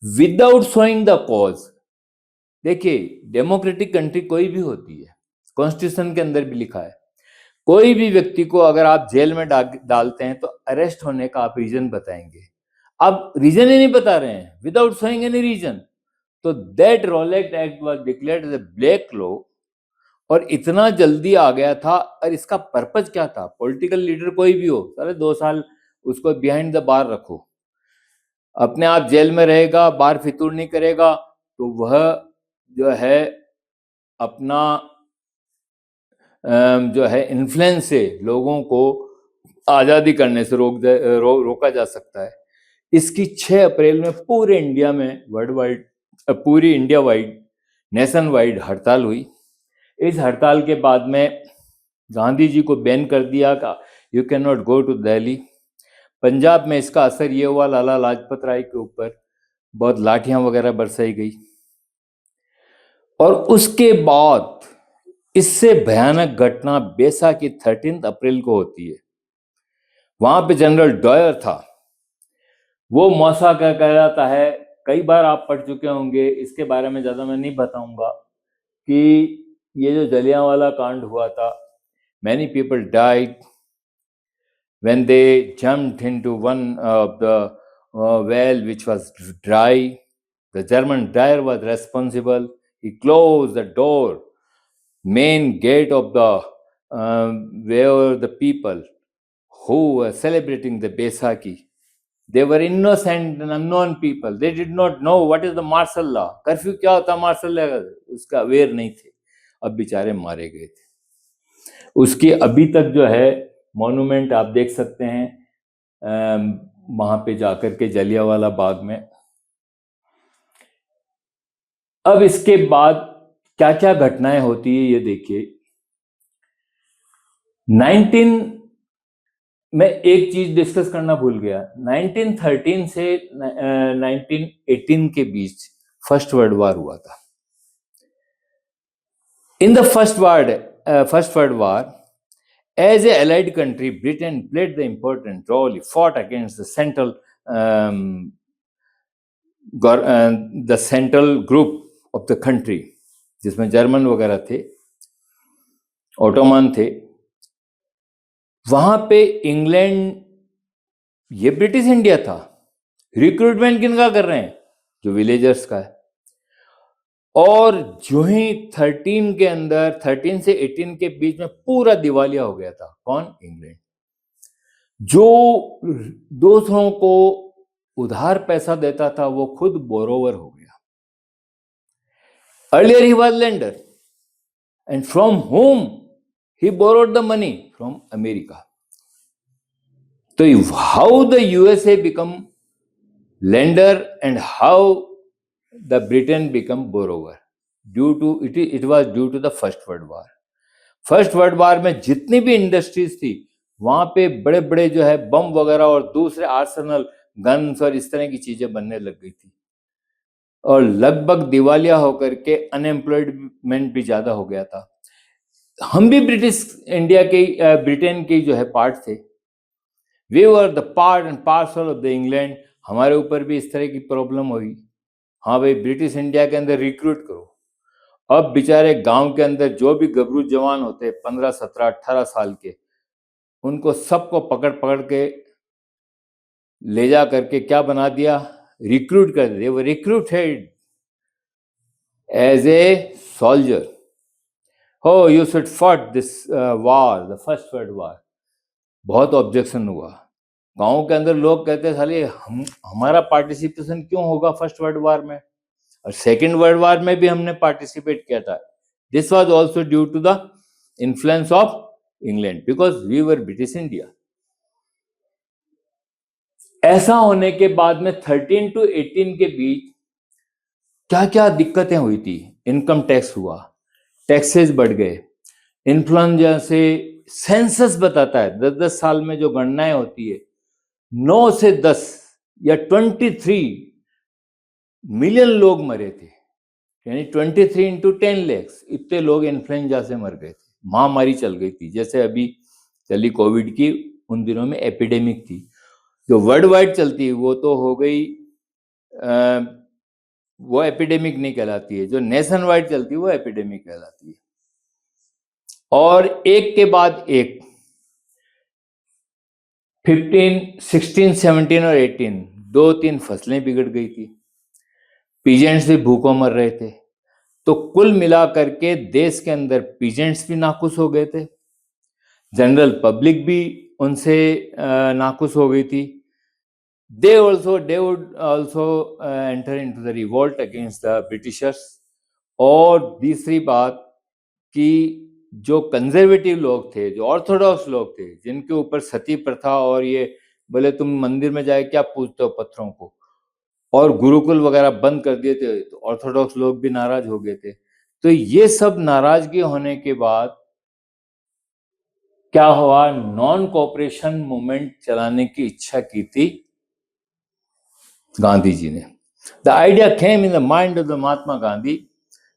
without showing the cause. देखिए, डेमोक्रेटिक कंट्री कोई भी होती है, कॉन्स्टिट्यूशन के अंदर भी लिखा है, कोई भी व्यक्ति को अगर आप जेल में डालते हैं तो अरेस्ट होने का आप रीजन बताएंगे. आप रीजन ही नहीं बता रहे हैं, विदाउट शोइंग एनी रीजन, तो that Rowlatt act was declared as a black law. और इतना जल्दी आ गया था. और इसका पर्पज क्या था? पॉलिटिकल लीडर कोई भी हो, सारे 2 साल उसको बिहाइंड द बार रखो, अपने आप जेल में रहेगा, बार फितूर नहीं करेगा, तो वह जो है अपना जो है इन्फ्लुएंस से लोगों को आज़ादी करने से रोका जा सकता है. इसकी 6 अप्रैल में पूरे इंडिया में पूरी इंडिया वाइड, नेशन वाइड हड़ताल हुई. इस हड़ताल के बाद में गांधी जी को बैन कर दिया कि you can not go to Delhi. Punjab में इसका असर ये हुआ, लाला लाजपत राय के ऊपर बहुत लाठियां वगैरह बरसाई गई. और उसके बाद इससे भयानक घटना बैसाखी 13 अप्रैल को होती है. वहां पे जनरल डायर था. वो मौसा क्या कह जाता है, कई बार आप पढ़ चुके होंगे, इसके बारे में ज्यादा मैं नहीं बताऊंगा, कि ये जो जलियांवाला कांड हुआ था, many people died when they jumped into one of the well which was dry. The German Dyer was responsible. He closed the door, main gate of the where the people who were celebrating the Baisakhi, they were innocent and unknown people. They did not know what is the martial law. Curfew क्या होता, martial law उसका aware नहीं थे. अब बेचारे मारे गए थे. उसकी अभी तक जो है मॉन्यूमेंट आप देख सकते हैं वहां पे जाकर के जलियांवाला बाग में. अब इसके बाद क्या क्या घटनाएं होती है ये देखिए. 19 में एक चीज डिस्कस करना भूल गया, 1913 से 1918 के बीच फर्स्ट वर्ल्ड वॉर हुआ था। In the first world war, as a allied country, Britain played the important role. It fought against the central group of the country, जिसमें जर्मन वगैरह थे, ओटोमन थे। वहां पे इंग्लैंड, ये ब्रिटिश इंडिया था। रिक्रूटमेंट किनका कर रहे हैं? जो विलेजर्स का है। और जो ही 13 से 18 के बीच में पूरा दिवालिया हो गया था। कौन? इंग्लैंड। जो दूसरों को उधार पैसा देता था वो खुद बोरोवर हो गया। Earlier he was lender and from whom he borrowed the money? From America. तो how the USA become lender and how the Britain become borrower? It was due to the first world war. First world war में जितनी भी industries थी वहां पे बड़े बड़े जो है बम वगैरह और दूसरे आर्सेनल, गन्स और इस तरह की चीजें बनने लग गई थी, और लगभग दिवालिया होकर के अनएम्प्लॉयमेंट भी ज्यादा हो गया था। हम भी ब्रिटेन के जो है पार्ट थे। We were the part and parcel of the England. हमारे ऊपर भी इस तरह की प्रॉब्लम हुई। हाँ भाई, ब्रिटिश इंडिया के अंदर रिक्रूट करो। अब बेचारे गांव के अंदर जो भी गबरू जवान होते 15, 17, 18 साल के, उनको सबको पकड़ पकड़ के ले जा करके क्या बना दिया? रिक्रूट कर दिया। वो रिक्रूटेड एज ए सोल्जर। हो, you should fight this war, the first world war. बहुत ऑब्जेक्शन हुआ। गांव के अंदर लोग कहते साले हमारा पार्टिसिपेशन क्यों होगा फर्स्ट वर्ल्ड वॉर में? और सेकेंड वर्ल्ड वॉर में भी हमने पार्टिसिपेट किया था। This was also due to the influence of England, because we were British India. ऐसा होने के बाद में 13 to 18 के बीच क्या क्या दिक्कतें हुई थी? इनकम टैक्स हुआ, टैक्सेस बढ़ गए, इन्फ्लुएंजा से। सेंसस बताता है 10-10 साल में जो गणनाएं होती है, 9 से 10 या 23 मिलियन लोग मरे थे। यानी 23 into 10 lakhs, इतने लोग इन्फ्लुएंजा से मर गए थे। महामारी चल गई थी, जैसे अभी चली कोविड की, उन दिनों में एपिडेमिक थी। जो वर्ल्ड वाइड चलती है वो तो हो गई, वो एपिडेमिक नहीं कहलाती है। जो नेशन वाइड चलती है वो एपिडेमिक कहलाती है। और एक के बाद एक 15, 16, 17 और 18 2-3 फसलें बिगड़ गई थी। पीजेंट्स भी भूखों मर रहे थे। तो कुल मिलाकर के देश के अंदर पीजेंट्स भी नाखुश हो गए थे, जनरल पब्लिक भी उनसे नाखुश हो गई थी। They would also enter into the revolt against the Britishers। और तीसरी बात कि जो कंजर्वेटिव लोग थे, जो ऑर्थोडॉक्स लोग थे, जिनके ऊपर सती प्रथा और ये बोले तुम मंदिर में जाए क्या पूजते हो पत्थरों को, और गुरुकुल वगैरह बंद कर दिए थे, तो ऑर्थोडॉक्स लोग भी नाराज हो गए थे। तो ये सब नाराजगी होने के बाद क्या हुआ? नॉन कोऑपरेशन मूवमेंट चलाने की इच्छा की थी गांधी जी ने। The idea came in the mind of the Mahatma Gandhi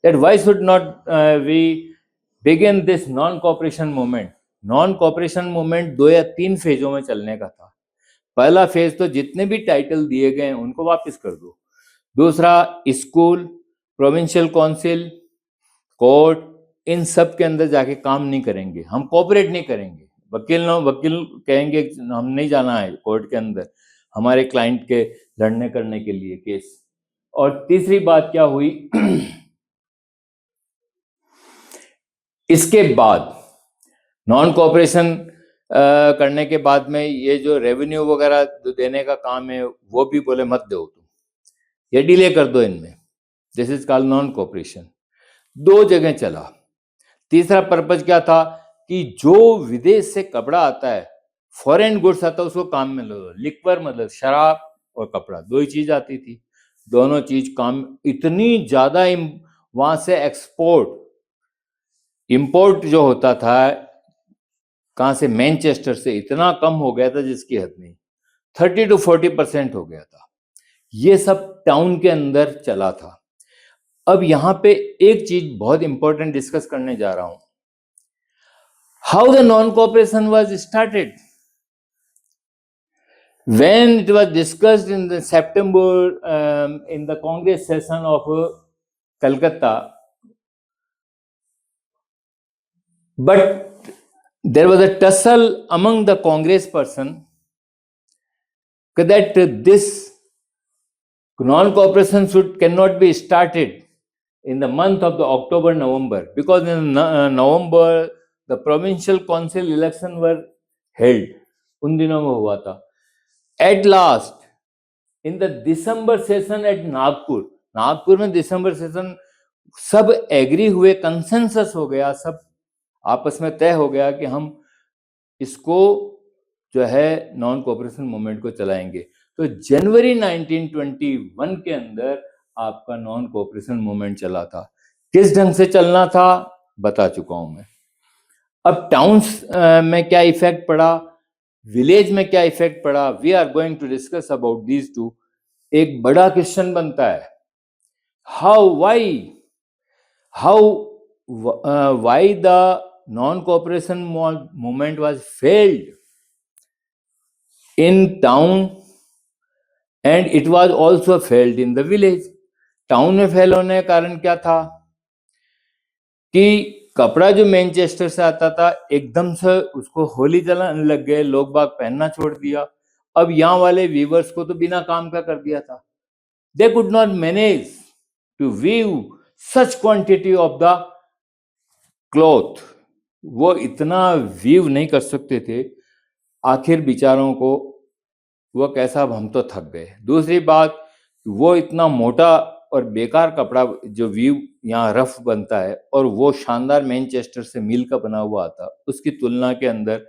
that why should not we begin this non-cooperation movement? Non-cooperation movement 2 या 3 फेजों में चलने का था। पहला फेज तो जितने भी टाइटल दिए गए उनको वापस कर दो। दूसरा, स्कूल, प्रोविंशियल काउंसिल, कोर्ट, इन सब के अंदर जाके काम नहीं करेंगे, हम कोऑपरेट नहीं करेंगे। वकील कहेंगे हम नहीं जाना है कोर्ट के अंदर हमारे क्लाइंट के लड़ने करने के लिए केस। और तीसरी बात क्या हुई? इसके बाद नॉन कोऑपरेशन करने के बाद में ये जो रेवेन्यू वगैरह देने का काम है वो भी बोले मत दो तुम, ये डिले कर दो इनमें। This is called non cooperation. 2 जगह चला। तीसरा पर्पज क्या था कि जो विदेश से कपड़ा आता है, फॉरेन गुड्स आता है, उसको काम में लो। लिक्वर मतलब शराब और कपड़ा, 2 ही चीज आती थी। दोनों चीज काम इतनी ज्यादा वहां से एक्सपोर्ट, इंपोर्ट जो होता था कहाँ से, मैनचेस्टर से, इतना कम हो गया था जिसकी हद नहीं, 30 to 40% हो गया था। ये सब टाउन के अंदर चला था। अब यहाँ पे एक चीज बहुत इंपॉर्टेंट डिस्कस करने जा रहा हूं, how the non cooperation was started. When it was discussed in the September in the Congress session of Calcutta, but there was a tussle among the Congress person that this non-cooperation cannot be started in the month of the October, November, because in November the provincial council election were held, उन दिनों में हुआ था। At last, in the December session at Nagpur में दिसंबर session सब agree हुए, consensus हो गया, सब आपस में तय हो गया कि हम इसको जो है नॉन कोऑपरेशन मूवमेंट को चलाएंगे। तो जनवरी 1921 के अंदर आपका नॉन कोऑपरेशन मूवमेंट चला था। किस ढंग से चलना था बता चुका हूं मैं। अब टाउन्स में क्या इफेक्ट पड़ा, विलेज में क्या इफेक्ट पड़ा, we are going to discuss about these two. एक बड़ा क्वेश्चन बनता है, why the non-cooperation movement was failed in town and it was also failed in the village। Town में फेल होने का कारण क्या था कि कपड़ा जो मैनचेस्टर से आता था एकदम से उसको होली जलाने लग गए, लोग बाग पहनना छोड़ दिया। अब यहाँ वाले वीवर्स को तो बिना काम का कर दिया था। They could not manage to weave such quantity of the cloth, वो इतना वीव नहीं कर सकते थे। आखिर बेचारों को वो कैसा, हम तो थक गए। दूसरी बात, वो इतना मोटा और बेकार कपड़ा जो वीव यहाँ रफ बनता है और वो शानदार मैनचेस्टर से मिल का बना हुआ आता, उसकी तुलना के अंदर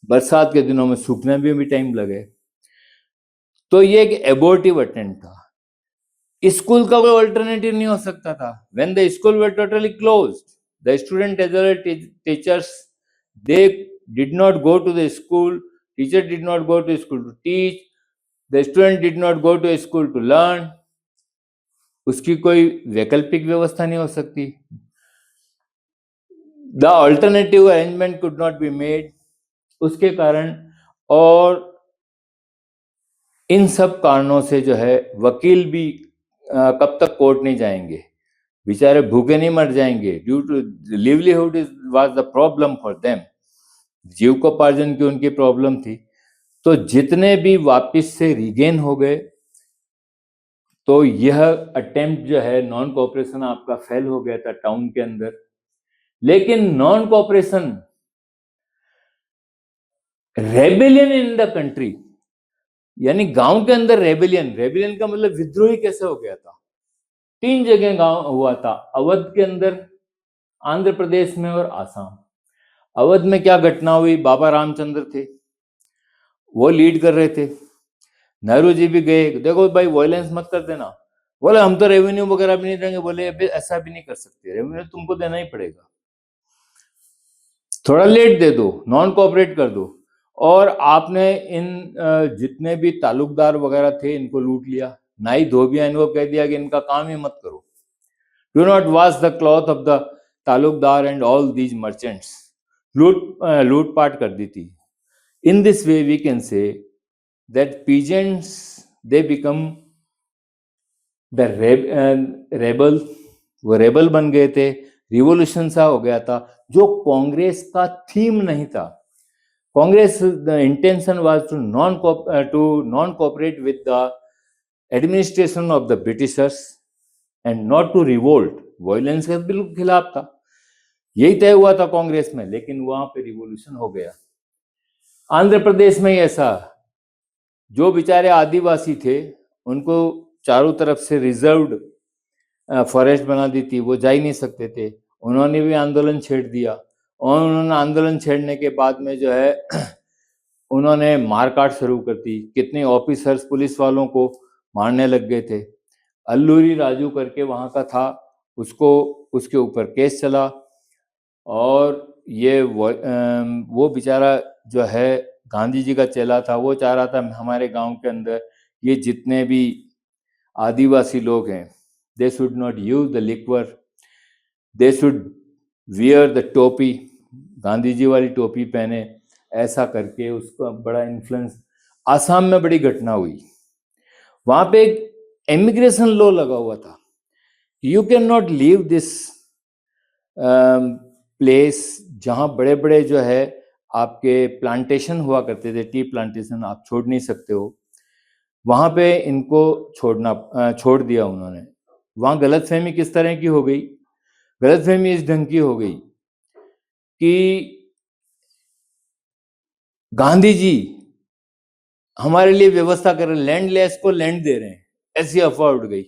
बरसात के दिनों में सूखने में भी टाइम लगे। तो ये एक एबोर्टिव अटेम्प्ट था। स्कूल का कोई अल्टरनेटिव नहीं हो सकता था। When the school were totally closed, the student as well as teachers, they did not go to the school. Teacher did not go to school to teach. The student did not go to school to learn. उसकी कोई वैकल्पिक व्यवस्था नहीं हो सकती। The alternative arrangement could not be made. उसके कारण, और इन सब कारणों से जो है वकील भी कब तक कोर्ट नहीं जाएंगे, बेचारे भूखे नहीं मर जाएंगे। Due to livelihood was the problem for them, जीविकोपार्जन की उनकी प्रॉब्लम थी। तो जितने भी वापस से रिगेन हो गए, तो यह अटेम्प्ट जो है नॉन कोऑपरेशन आपका फेल हो गया था टाउन के अंदर। लेकिन non cooperation, rebellion in the country, यानी गांव के अंदर रेबेलियन का मतलब विद्रोही कैसे हो गया था। 3 जगह गांव हुआ था, अवध के अंदर, आंध्र प्रदेश में और आसाम। अवध में क्या घटना हुई, बाबा रामचंद्र थे, वो लीड कर रहे थे। नेहरू जी भी गए, देखो भाई वायलेंस मत कर देना। बोले हम तो रेवेन्यू वगैरह भी नहीं देंगे। बोले अभी ऐसा भी नहीं कर सकते, रेवेन्यू तुमको देना ही पड़ेगा, थोड़ा लेट दे दो, नॉन कोऑपरेट कर दो। और आपने इन जितने भी तालुकदार वगैरह थे इनको लूट लिया। नाई धोबिया इनको कह दिया कि इनका काम ही मत करो। Do not wash the cloth of the taluqdar and all these merchants. लूटपाट कर दी थी। In this way we can say that peasants they become the rebel, वो रेबल बन गए थे। रिवोल्यूशन सा हो गया था, जो कांग्रेस का थीम नहीं था। Congress the intention was to non cooperate with the administration of the Britishers and not to revolt. Violence के बिल्कुल खिलाफ था, यही तय हुआ था कांग्रेस में। लेकिन वहां पे रिवोल्यूशन हो गया। आंध्र प्रदेश में ऐसा, जो बेचारे आदिवासी थे उनको चारों तरफ से रिजर्व्ड फॉरेस्ट बना दी थी, वो जा ही नहीं सकते थे। उन्होंने भी आंदोलन छेड़ दिया, और उन्होंने आंदोलन छेड़ने के बाद में जो है उन्होंने मारकाट शुरू कर दी। कितने ऑफिसर्स पुलिस वालों को मारने लग गए थे। अल्लूरी राजू करके वहां का था, उसको, उसके ऊपर केस चला और ये वो बेचारा जो है गांधी जी का चेला था, वो चाह रहा था हमारे गांव के अंदर ये जितने भी आदिवासी लोग हैं, they should not use the liquor, they should wear the टोपी, गांधी जी वाली टोपी पहने, ऐसा करके उसका बड़ा इन्फ्लुएंस। आसाम में बड़ी घटना हुई, वहां पे एक इमिग्रेशन लॉ लगा हुआ था, you can not leave this place जहां बड़े बड़े जो है आपके प्लांटेशन हुआ करते थे, टी प्लांटेशन, आप छोड़ नहीं सकते हो। वहां पे इनको छोड़ दिया उन्होंने। वहां गलतफहमी किस तरह की हो गई? गलतफहमी इस ढंग की हो गई कि गांधी जी हमारे लिए व्यवस्था कर रहे हैं, लैंड लेस को लैंड दे रहे हैं, ऐसी अफवाह उठ गई।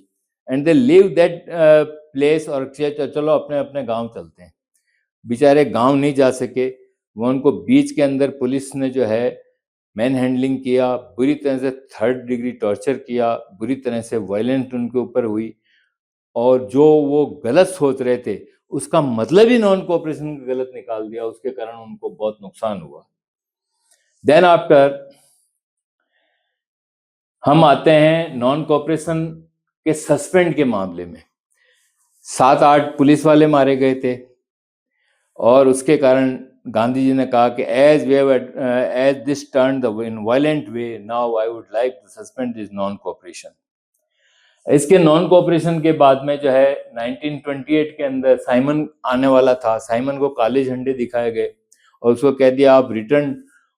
And they leave that place और चलो अपने अपने गांव चलते हैं। बेचारे गांव नहीं जा सके, वो उनको बीच के अंदर पुलिस ने जो है मैन हैंडलिंग किया, बुरी तरह से 3rd डिग्री टॉर्चर किया, बुरी तरह से वायलेंट उनके ऊपर हुई, और जो वो गलत सोच रहे थे उसका मतलब ही नॉन कोऑपरेशन गलत निकाल दिया, उसके कारण उनको बहुत नुकसान हुआ। देन आफ्टर हम आते हैं नॉन कोऑपरेशन के सस्पेंड के मामले में। 7-8 पुलिस वाले मारे गए थे, और उसके कारण गांधी जी ने कहा कि as this turn the in violent way, now I would like to suspend this non cooperation. इसके नॉन कोऑपरेशन के बाद में जो है 1928 के अंदर साइमन आने वाला था। साइमन को काले झंडे दिखाए गए और उसको कह दिया आप रिटर्न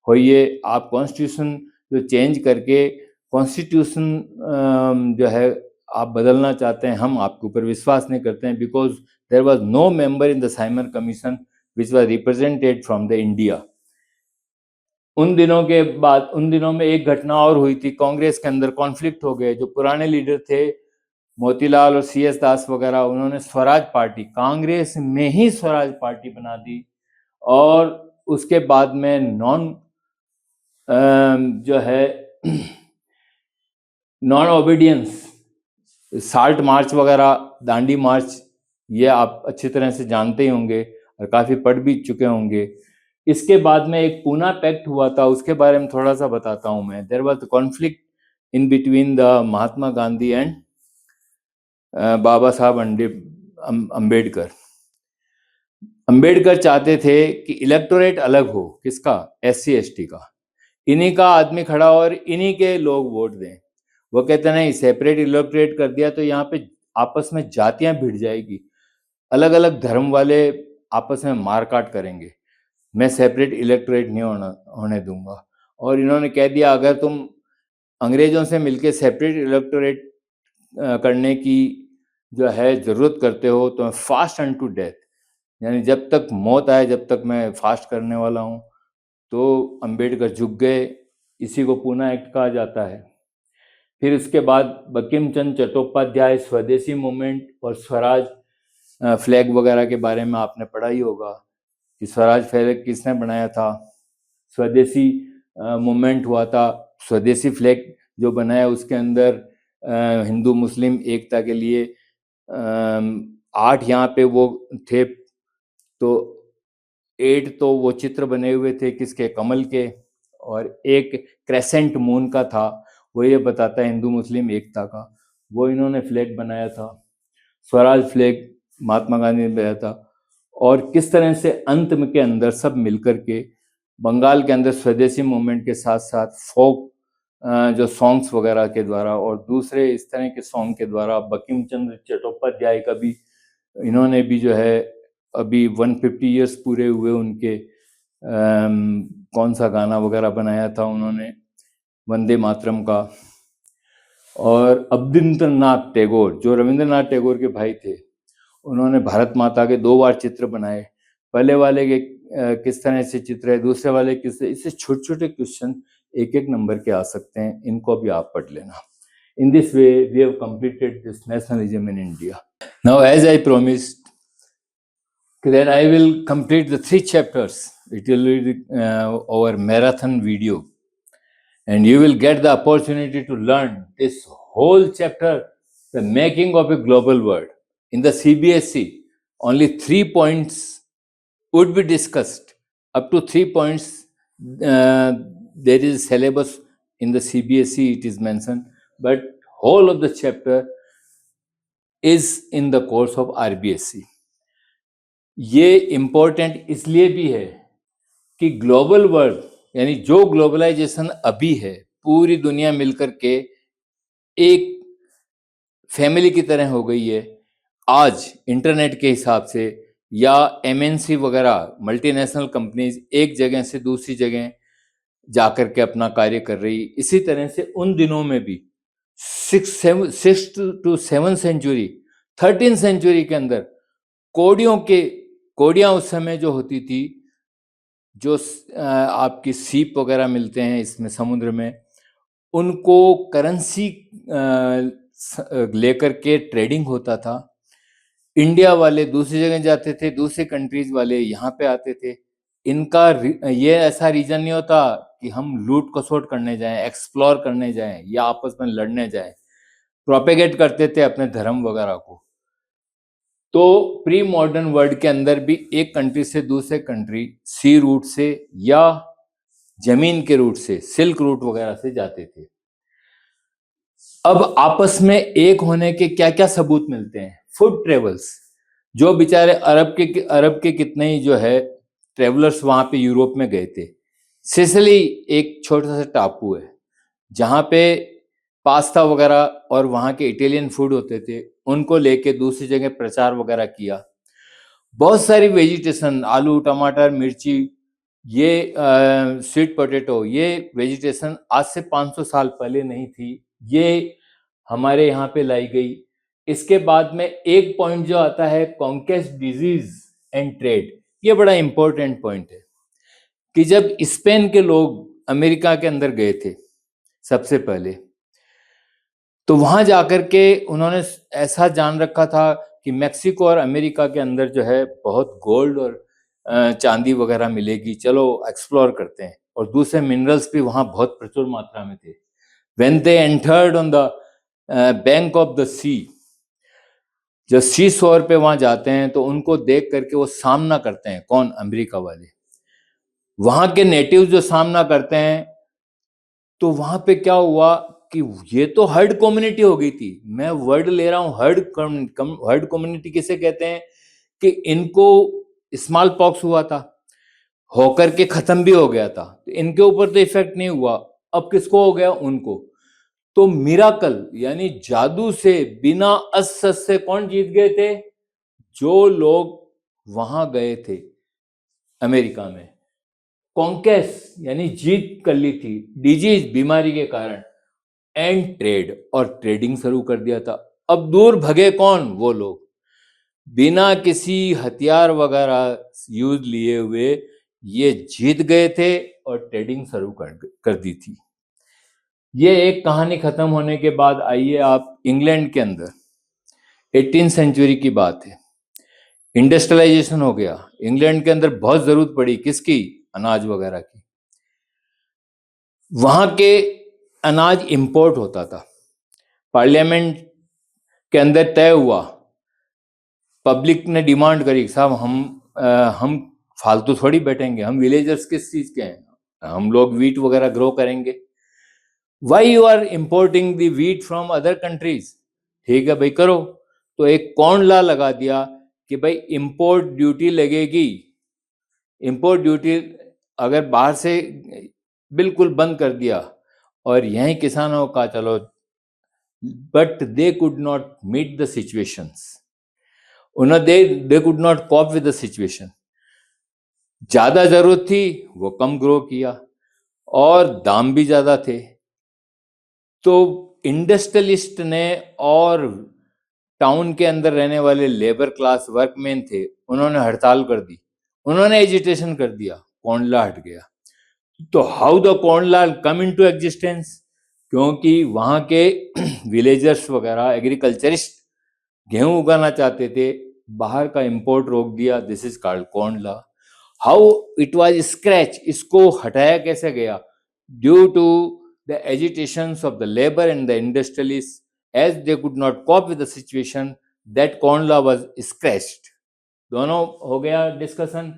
होइए, आप कॉन्स्टिट्यूशन जो चेंज करके कॉन्स्टिट्यूशन जो है आप बदलना चाहते हैं, हम आपके ऊपर विश्वास नहीं करते हैं, because there was no member in the Simon commission which was represented from the India. उन दिनों में एक घटना और हुई थी, कांग्रेस के अंदर कॉन्फ्लिक्ट हो गए। जो पुराने लीडर थे मोतीलाल और CS दास वगैरह, उन्होंने स्वराज पार्टी, कांग्रेस में ही स्वराज पार्टी बना दी, और उसके बाद में जो है नॉन ओबीडियंस, साल्ट मार्च वगैरह, दांडी मार्च, ये आप अच्छी तरह से जानते ही होंगे और काफी पढ़ भी चुके होंगे। इसके बाद में एक पूना पैक्ट हुआ था, उसके बारे में थोड़ा सा बताता हूं मैं। There was conflict in between the Mahatma Gandhi and Baba Saheb Ambedkar. Ambedkar चाहते थे कि इलेक्टोरेट अलग हो, किसका? SC ST का, इन्हीं का आदमी खड़ा और इन्हीं के लोग वोट दें। वो कहते नहीं, सेपरेट इलेक्टोरेट कर दिया तो यहाँ पे आपस में जातियां भिड़ जाएगी, अलग अलग धर्म वाले आपस में मारकाट करेंगे, मैं सेपरेट इलेक्टोरेट नहीं होने दूंगा। और इन्होंने कह दिया अगर तुम अंग्रेजों से मिलके सेपरेट इलेक्टोरेट करने की जो है जरूरत करते हो तो फास्ट अन टू डेथ, यानी जब तक मौत आए जब तक मैं फास्ट करने वाला हूँ। तो अंबेडकर झुक गए, इसी को पूना एक्ट कहा जाता है। फिर इसके बाद बंकिम चंद्र चट्टोपाध्याय, स्वदेशी मूवमेंट और स्वराज फ्लैग वगैरह के बारे में आपने पढ़ा ही होगा कि स्वराज फ्लैग किसने बनाया था। स्वदेशी मूवमेंट हुआ था, स्वदेशी फ्लैग जो बनाया उसके अंदर हिंदू मुस्लिम एकता के लिए 8 यहाँ पे वो थे, तो 8 तो वो चित्र बने हुए थे किसके? कमल के, और एक क्रेसेंट मून का था, वो ये बताता है हिंदू मुस्लिम एकता का, वो इन्होंने फ्लैग बनाया था। स्वराज फ्लैग महात्मा गांधी ने बनाया था। और किस तरह से अंत में के अंदर सब मिलकर के बंगाल के अंदर स्वदेशी मूवमेंट के साथ साथ फोक जो सॉन्ग्स वगैरह के द्वारा और दूसरे इस तरह के सॉन्ग के द्वारा, बंकिम चंद्र चट्टोपाध्याय का भी इन्होंने भी जो है अभी 150 इयर्स पूरे हुए उनके, कौन सा गाना वगैरह बनाया था उन्होंने, वंदे मातरम का। और अवनींद्रनाथ टैगोर जो रविंद्रनाथ टैगोर के भाई थे, उन्होंने भारत माता के 2 बार चित्र बनाए। पहले वाले के किस तरह से चित्र है, दूसरे वाले किस, इससे छोटे छोटे क्वेश्चन एक नंबर के आ सकते हैं, इनको भी आप पढ़ लेना। In this way, we have completed this nationalism in India. Now, as I promised, that I will complete the 3 chapters. It will be our marathon video, and you will get the opportunity to learn this whole chapter, the making of a global world. In the CBSE, only 3 points would be discussed. Up to 3 points, there is syllabus in the CBSE, it is mentioned, but whole of the chapter is in the course of RBSE. ये important इसलिए भी है कि global world यानी जो globalisation अभी है, पूरी दुनिया मिलकर के एक फैमिली की तरह हो गई है आज इंटरनेट के हिसाब से, या MNC वगैरह मल्टीनेशनल कंपनीज एक जगह से दूसरी जगह जाकर के अपना कार्य कर रही। इसी तरह से उन दिनों में भी 6 to 7 सेंचुरी 13 सेंचुरी के अंदर कोडियां उस समय जो होती थी, जो आपकी सीप वगैरह मिलते हैं इसमें समुद्र में, उनको करेंसी लेकर के ट्रेडिंग होता था। इंडिया वाले दूसरी जगह जाते थे, दूसरे कंट्रीज वाले यहाँ पे आते थे। इनका ये ऐसा रीजन नहीं होता कि हम लूट खसोट करने जाएं, एक्सप्लोर करने जाएं या आपस में लड़ने जाएं। प्रोपेगेट करते थे अपने धर्म वगैरह को। तो प्री मॉडर्न वर्ल्ड के अंदर भी एक कंट्री से दूसरे कंट्री सी रूट से या जमीन के रूट से, सिल्क रूट वगैरह से जाते थे। अब आपस में एक होने के क्या क्या सबूत मिलते हैं? फूड ट्रेवल्स, जो बेचारे अरब के कितने ही जो है ट्रेवलर्स वहां पे यूरोप में गए थे। सिसिली एक छोटा सा टापू है जहां पे पास्ता वगैरह और वहां के इटालियन फूड होते थे, उनको लेके दूसरी जगह प्रचार वगैरह किया। बहुत सारी वेजिटेशन, आलू, टमाटर, मिर्ची, ये स्वीट पोटैटो, ये वेजिटेशन आज से 500 साल पहले नहीं थी, ये हमारे यहाँ पे लाई गई। इसके बाद में एक पॉइंट जो आता है कॉन्क्वेस्ट, डिजीज एंड ट्रेड, ये बड़ा इंपॉर्टेंट पॉइंट है कि जब स्पेन के लोग अमेरिका के अंदर गए थे सबसे पहले, तो वहां जाकर के उन्होंने ऐसा जान रखा था कि मैक्सिको और अमेरिका के अंदर जो है बहुत गोल्ड और चांदी वगैरह मिलेगी, चलो एक्सप्लोर करते हैं। और दूसरे मिनरल्स भी वहां बहुत प्रचुर मात्रा में थे। When they entered on the bank of the sea, जब सी शोर पे वहां जाते हैं तो उनको देख करके वो सामना करते हैं। कौन? अमेरिका वाले। वहां के नेटिव जो सामना करते हैं, तो वहां पे क्या हुआ कि ये तो हर्ड कम्युनिटी हो गई थी। मैं वर्ड ले रहा हूं, हर्ड कम्युनिटी किसे कहते हैं? कि इनको स्मॉल पॉक्स हुआ था, होकर के खत्म भी हो गया था, तो इनके ऊपर तो इफेक्ट नहीं हुआ। अब किसको हो गया? उनको। तो मिराकल यानी जादू से, बिना अस्त्र से कौन जीत गए थे? जो लोग वहां गए थे अमेरिका में। कॉन्केस्ट यानी जीत कर ली थी, डिजीज बीमारी के कारण, एंड ट्रेड, और ट्रेडिंग शुरू कर दिया था। अब दूर भगे कौन? वो लोग बिना किसी हथियार वगैरह यूज लिए हुए ये जीत गए थे और ट्रेडिंग शुरू कर दी थी। ये एक कहानी खत्म होने के बाद आइए आप इंग्लैंड के अंदर 18 सेंचुरी की बात है, इंडस्ट्रियलाइजेशन हो गया। इंग्लैंड के अंदर बहुत जरूरत पड़ी किसकी? अनाज वगैरह की। वहां के अनाज इंपोर्ट होता था। पार्लियामेंट के अंदर तय हुआ, पब्लिक ने डिमांड करी, साहब हम फालतू थोड़ी बैठेंगे, हम विलेजर्स किस चीज के हैं, हम लोग वीट वगैरह ग्रो करेंगे। Why you are importing the wheat from other countries? ठीक है भाई करो। तो एक कॉर्न लॉ लगा दिया कि भाई इंपोर्ट ड्यूटी लगेगी। इंपोर्ट ड्यूटी अगर बाहर से बिल्कुल बंद कर दिया और यहीं किसानों का चलो, but they could not meet the situations, they could not cope with the situation. ज्यादा जरूरत थी, वो कम ग्रो किया, और दाम भी ज्यादा थे। तो इंडस्ट्रियलिस्ट ने और टाउन के अंदर रहने वाले लेबर क्लास वर्कमैन थे, उन्होंने हड़ताल कर दी, उन्होंने एजिटेशन कर दिया, कॉर्न लॉ हट गया। तो how the corn law come into existence? क्योंकि वहां के विलेजर्स वगैरह एग्रीकल्चरिस्ट गेहूं उगाना चाहते थे, बाहर का इंपोर्ट रोक दिया। This is called corn law. How it was scratch, इसको हटाया कैसे गया? Due to the agitations of the labor and the industrialists, as they could not cope with the situation, that corn law was scratched. दोनों हो गया discussion.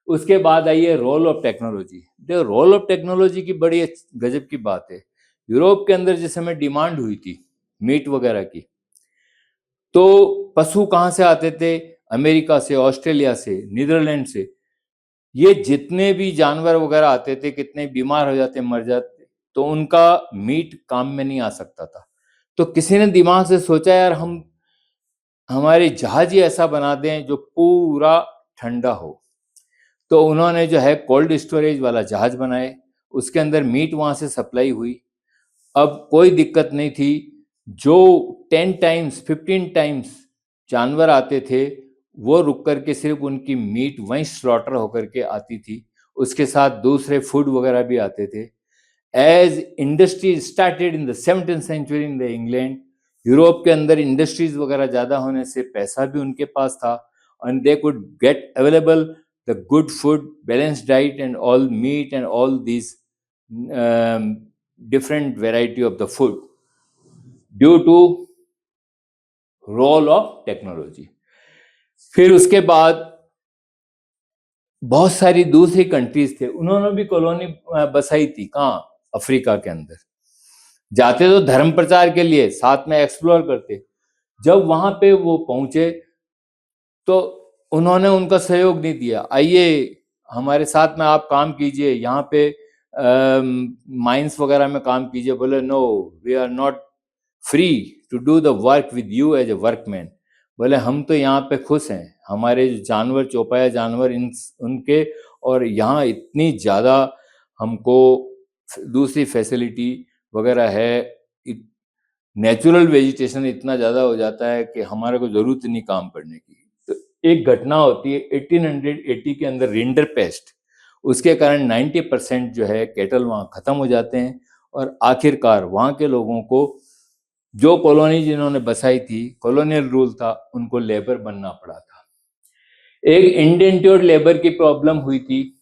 उसके बाद आई है रोल ऑफ टेक्नोलॉजी। देखो रोल ऑफ टेक्नोलॉजी की बड़ी गजब की बात है। यूरोप के अंदर जिस समय डिमांड हुई थी मीट वगैरह की, तो पशु कहाँ से आते थे? अमेरिका से, ऑस्ट्रेलिया से, नीदरलैंड से। ये जितने भी जानवर वगैरह आते थे, कितने बीमार हो जाते, मर जाते, तो उनका मीट काम में नहीं आ सकता था। तो किसी ने दिमाग से सोचा यार हम हमारे जहाज ही ऐसा बना दें जो पूरा ठंडा हो। तो उन्होंने जो है कोल्ड स्टोरेज वाला जहाज बनाए, उसके अंदर मीट वहां से सप्लाई हुई। अब कोई दिक्कत नहीं थी। जो 10 टाइम्स 15 टाइम्स जानवर आते थे, वो रुक करके सिर्फ उनकी मीट वहीं स्लॉटर होकर के आती थी। उसके साथ दूसरे फूड वगैरह भी आते थे। As industry started in the 17th century in the England, Europe के अंदर इंडस्ट्रीज वगैरह ज्यादा होने से पैसा भी उनके पास था, and they could get available the good food, balance diet and all meat and all this different variety of the food due to role of technology। फिर उसके बाद बहुत सारी दूसरी कंट्रीज थे, उन्होंने भी कॉलोनी बसाई थी। कहाँ? अफ्रीका के अंदर। जाते तो धर्म प्रचार के लिए, साथ में एक्सप्लोर करते। जब वहां पे वो पहुंचे तो उन्होंने उनका सहयोग नहीं दिया। आइए हमारे साथ में आप काम कीजिए, यहाँ पे माइंस वगैरह में काम कीजिए। बोले no, we are not free to do the work with you as a workman. बोले हम तो यहाँ पे खुश हैं, हमारे जानवर, चौपाया जानवर उनके, और यहाँ इतनी ज़्यादा हमको दूसरी फैसिलिटी वगैरह है, नेचुरल वेजिटेशन इतना ज़्यादा हो जाता है कि हमारे को ज़रूरत नहीं काम करने की। तो एक घटना होती है 1880 के अंदर, रिंडर पेस्ट। उसके कारण 90% जो है कैटल वहाँ ख़त्म हो जाते हैं, और आखिरकार वहाँ के लोगों को, जो कॉलोनी जिन्होंने बसाई थी, कॉलोनियल रूल था, उनको लेबर बनना पड़ा था। एक इंडेंट्योर्ड लेबर की प्रॉब्लम हुई थी।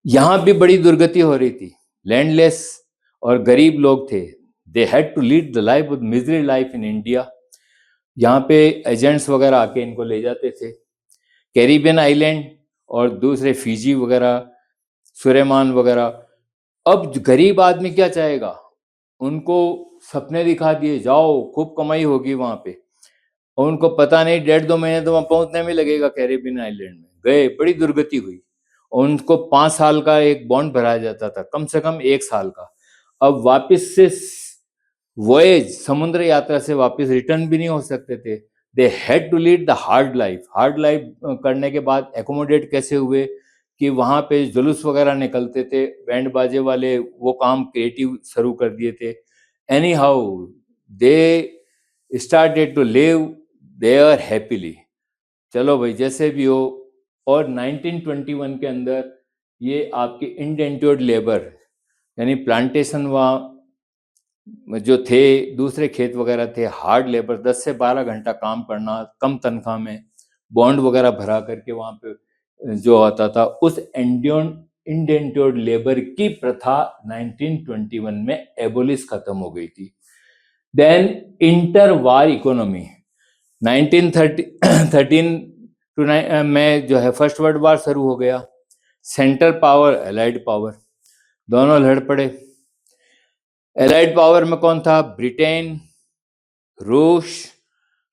यहां भी बड़ी दुर्गति हो रही थी। लैंडलेस और गरीब लोग थे। They had to lead the life with misery life in India. यहाँ पे एजेंट्स वगैरह आके इनको ले जाते थे। कैरिबियन आइलैंड और दूसरे फिजी वगैरह, सुरेमान वगैरह। अब गरीब आदमी क्या चाहेगा? उनको सपने दिखा दिए, जाओ खूब कमाई होगी वहां पे, और उनको पता नहीं 1.5-2 महीने तो वहां पहुंचने में लगेगा कैरिबियन आइलैंड में। गए, बड़ी दुर्गति हुई। और उनको 5 साल का एक बॉन्ड भराया जाता था, कम से कम 1 साल का। अब वापस से वॉयज, समुद्र यात्रा से वापस रिटर्न भी नहीं हो सकते थे। They had to lead the hard life. Hard life करने के बाद एकोमोडेट कैसे हुए कि वहां पे जुलूस वगैरह निकलते थे, बैंड बाजे वाले, वो काम क्रिएटिव शुरू कर दिए थे। Anyhow they started to live there happily. चलो भाई जैसे भी हो। और 1921 के अंदर ये आपके इंडेंट्योर्ड लेबर, यानी प्लांटेशन वहाँ जो थे, दूसरे खेत वगैरह थे, हार्ड लेबर, 10 से 12 घंटा काम करना कम तनख्वाह में, बॉन्ड वगैरह भरा करके वहाँ पे जो आता था, उस इंडेंट्योर्ड लेबर की प्रथा 1921 में एबोलिश खत्म हो गई थी। देन इंटर वार इकोनॉमी 1913 में जो है फर्स्ट वर्ल्ड वार शुरू हो गया। सेंट्रल पावर, एलाइड पावर, दोनों लड़ पड़े। एलाइड पावर में कौन था? ब्रिटेन, रूस,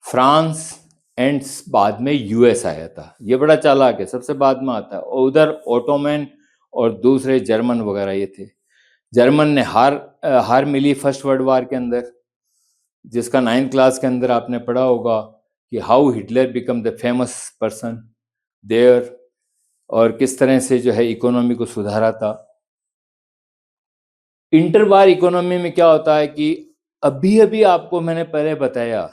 फ्रांस एंड बाद में यूएस आया था। ये बड़ा चालाक है, सबसे बाद में आता है। और उधर ओटोमन और दूसरे जर्मन वगैरह ये थे। जर्मन ने हार मिली फर्स्ट वर्ल्ड वार के अंदर, जिसका 9th क्लास के अंदर आपने पढ़ा होगा कि how Hitler become the famous person there, और किस तरह से जो है इकोनॉमी को सुधारा था। इंटरवार इकोनॉमी में क्या होता है कि अभी अभी आपको मैंने पहले बताया,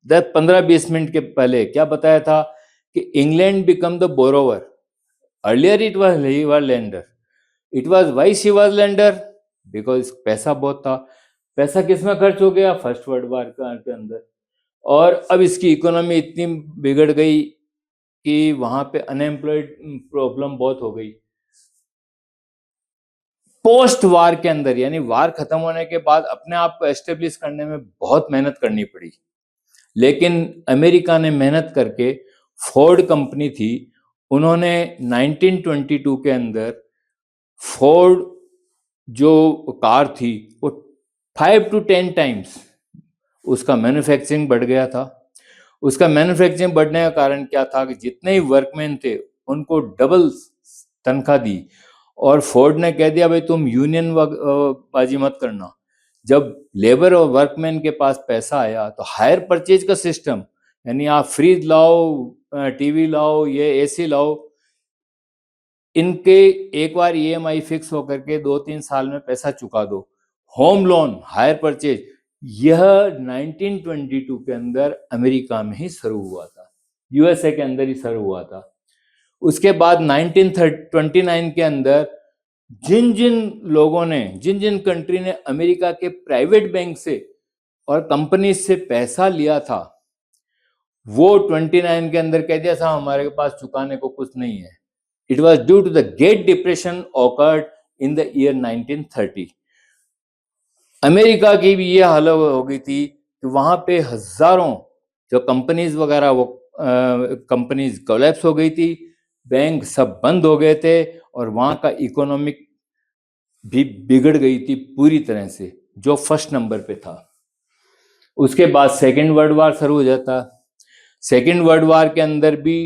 10-15-20 मिनट के पहले क्या बताया था कि England become the borrower. Earlier it was he was lender. It was why she was lender? Because पैसा बहुत था। पैसा किसमें खर्च हो गया? फर्स्ट वर्ल्ड वार के अंदर। और अब इसकी इकोनॉमी इतनी बिगड़ गई कि वहां पे अनएम्प्लॉयड प्रॉब्लम बहुत हो गई। पोस्ट वार के अंदर, यानी वार खत्म होने के बाद अपने आप को एस्टेब्लिश करने में बहुत मेहनत करनी पड़ी। लेकिन अमेरिका ने मेहनत करके, फोर्ड कंपनी थी, उन्होंने 1922 के अंदर फोर्ड जो कार थी वो 5 to 10 टाइम्स उसका मैन्युफैक्चरिंग बढ़ गया था। उसका मैन्युफैक्चरिंग बढ़ने का कारण क्या था कि जितने ही वर्कमैन थे उनको डबल तनख्वाह दी और फोर्ड ने कह दिया भाई तुम यूनियन बाजी मत करना। जब लेबर और वर्कमैन के पास पैसा आया तो हायर परचेज का सिस्टम, यानी आप फ्रिज लाओ, टीवी लाओ, ये एसी लाओ, इनके एक बार ईएमआई फिक्स होकर के 2-3 साल में पैसा चुका दो। होम लोन, हायर परचेज, यह 1922 के अंदर अमेरिका में ही शुरू हुआ था, यूएसए के अंदर ही शुरू हुआ था। उसके बाद 1929 के अंदर जिन जिन लोगों ने, जिन जिन कंट्री ने अमेरिका के प्राइवेट बैंक से और कंपनी से पैसा लिया था, वो 29 के अंदर कह दिया साहब हमारे पास चुकाने को कुछ नहीं है। It was due to the Great Depression occurred in the year 1930. America की भी ये हालत हो गई थी कि वहां पे हजारों जो कंपनीज वगैरह वो कंपनीज कोलैप्स हो गई थी, बैंक सब बंद हो गए थे और वहां का इकोनॉमिक भी बिगड़ गई थी पूरी तरह से, जो फर्स्ट नंबर पे था। उसके बाद सेकेंड वर्ल्ड वार शुरू हो जाता। सेकेंड वर्ल्ड वार के अंदर भी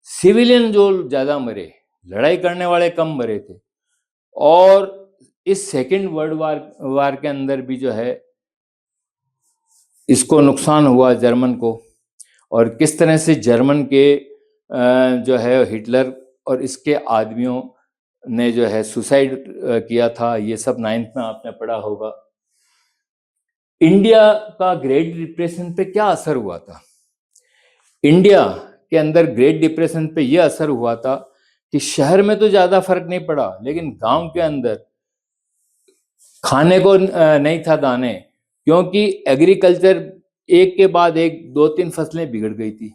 सिविलियन जो ज्यादा मरे, लड़ाई करने वाले कम मरे थे। और इस सेकेंड वर्ल्ड वार के अंदर भी जो है इसको नुकसान हुआ जर्मन को, और किस तरह से जर्मन के जो है हिटलर और इसके आदमियों ने जो है सुसाइड किया था, ये सब 9th में आपने पढ़ा होगा। इंडिया का ग्रेट डिप्रेशन पे क्या असर हुआ था? इंडिया के अंदर ग्रेट डिप्रेशन पे यह असर हुआ था कि शहर में तो ज्यादा फर्क नहीं पड़ा, लेकिन गांव के अंदर खाने को नहीं था दाने, क्योंकि एग्रीकल्चर एक के बाद एक 2-3 फसलें बिगड़ गई थी।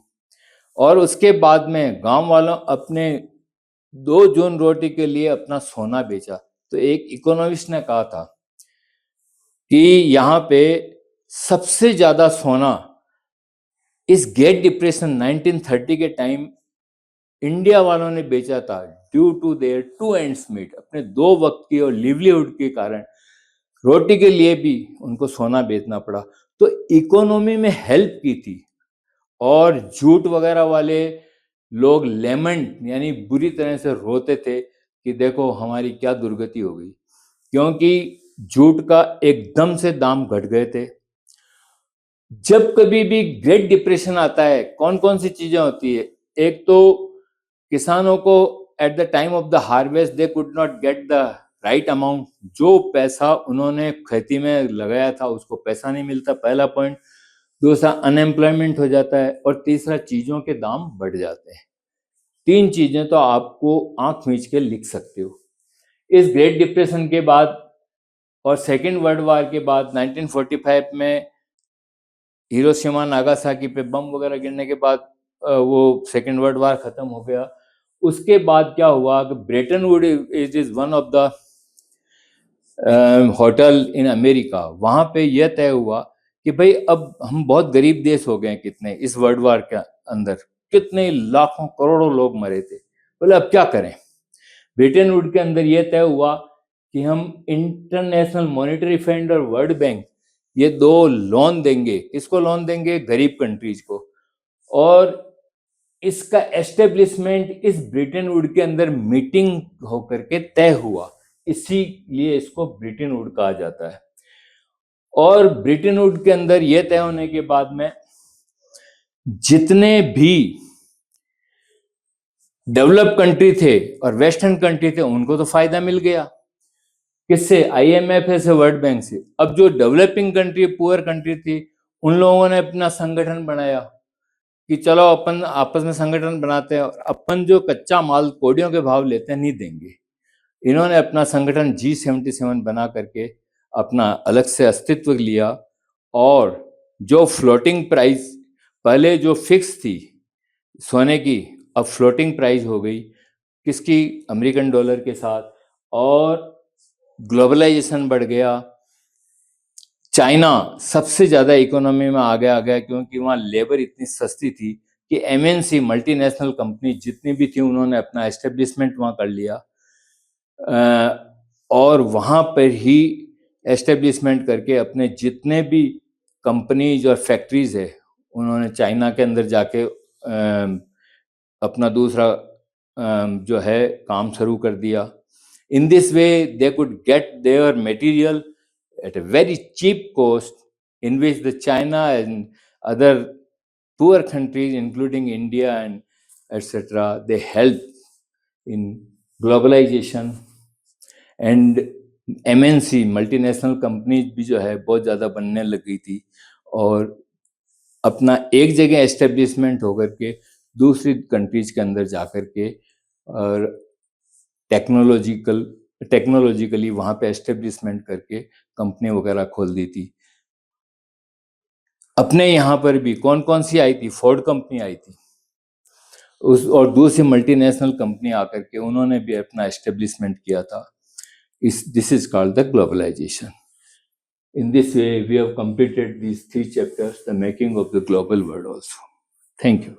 और उसके बाद में गांव वालों अपने 2 जून रोटी के लिए अपना सोना बेचा। तो एक इकोनॉमिस्ट ने कहा था कि यहाँ पे सबसे ज्यादा सोना इस ग्रेट डिप्रेशन 1930 के टाइम इंडिया वालों ने बेचा था, due to their 2 ends meet, अपने 2 वक्त की और लिवलीहुड के कारण रोटी के लिए भी उनको सोना बेचना पड़ा। तो इकोनॉमी में हेल्प की थी। और जूट वगैरह वाले लोग लेमेंट यानी बुरी तरह से रोते थे कि देखो हमारी क्या दुर्गति हो गई, क्योंकि जूट का एकदम से दाम घट गए थे। जब कभी भी ग्रेट डिप्रेशन आता है, कौन कौन सी चीजें होती है? एक तो किसानों को at the time of the harvest they could not get the right amount, जो पैसा उन्होंने खेती में लगाया था उसको पैसा नहीं मिलता, पहला पॉइंट। दूसरा, अनएम्प्लॉयमेंट हो जाता है। और तीसरा, चीजों के दाम बढ़ जाते हैं। 3 चीजें तो आपको आंख मीच के लिख सकते हो। इस ग्रेट डिप्रेशन के बाद और सेकेंड वर्ल्ड वार के बाद 1945 में हिरोशिमा नागासाकी पे बम वगैरह गिरने के बाद वो सेकेंड वर्ल्ड वार खत्म हो गया। उसके बाद क्या हुआ कि Brayton would is one of the hotel in America, वहां पे यह तय हुआ कि भाई अब हम बहुत गरीब देश हो गए हैं, कितने इस वर्ल्ड वार के अंदर कितने लाखों करोड़ों लोग मरे थे, बोले अब क्या करें। ब्रिटेन वुड के अंदर यह तय हुआ कि हम इंटरनेशनल मॉनेटरी फंड और वर्ल्ड बैंक ये 2 लोन देंगे। किसको लोन देंगे? गरीब कंट्रीज को। और इसका एस्टेब्लिशमेंट इस ब्रिटेन वुड के अंदर मीटिंग होकर के तय हुआ, इसीलिए इसको ब्रिटेन वुड कहा जाता है। और ब्रिटेन वुड के अंदर यह तय होने के बाद में जितने भी डेवलप कंट्री थे और वेस्टर्न कंट्री थे उनको तो फायदा मिल गया। किससे? IMF से, वर्ल्ड बैंक से। अब जो डेवलपिंग कंट्री, पुअर कंट्री थी, उन लोगों ने अपना संगठन बनाया कि चलो अपन आपस में संगठन बनाते हैं और अपन जो कच्चा माल कोडियों के भाव लेते हैं नहीं देंगे। इन्होंने अपना संगठन G77 बना करके अपना अलग से अस्तित्व लिया। और जो फ्लोटिंग प्राइस पहले जो फिक्स थी सोने की, अब फ्लोटिंग प्राइस हो गई किसकी? अमेरिकन डॉलर के साथ। और ग्लोबलाइजेशन बढ़ गया। चाइना सबसे ज्यादा इकोनॉमी में आगे आ गया, क्योंकि वहां लेबर इतनी सस्ती थी कि एमएनसी मल्टीनेशनल कंपनी जितनी भी थी उन्होंने अपना एस्टेब्लिशमेंट वहाँ कर लिया, और वहाँ पर ही एस्टेब्लिशमेंट करके अपने जितने भी कंपनीज और फैक्ट्रीज है उन्होंने चाइना के अंदर जाके अपना दूसरा जो है काम शुरू कर दिया. In this way, they could get their material at a very cheap cost, in which the China and other poor countries, including India and etc., they help in globalization. And MNC multinational companies भी जो है बहुत ज़्यादा बनने लगी थी और अपना एक जगह एस्टेब्लिशमेंट होकर के दूसरी कंट्रीज के अंदर जाकर के और टेक्नोलॉजिकली वहाँ पे एस्टेब्लिशमेंट करके कंपनी वगैरह खोल दी थी. अपने यहाँ पर भी कौन कौन सी आई थी? फोर्ड कंपनी आई थी उस, और दूसरी मल्टीनेशनल कंपनी आकर के उन्होंने भी अपना एस्टेब्लिशमेंट किया था. This is called the globalization. In this way, we have completed these 3 chapters, the making of the global world also. Thank you.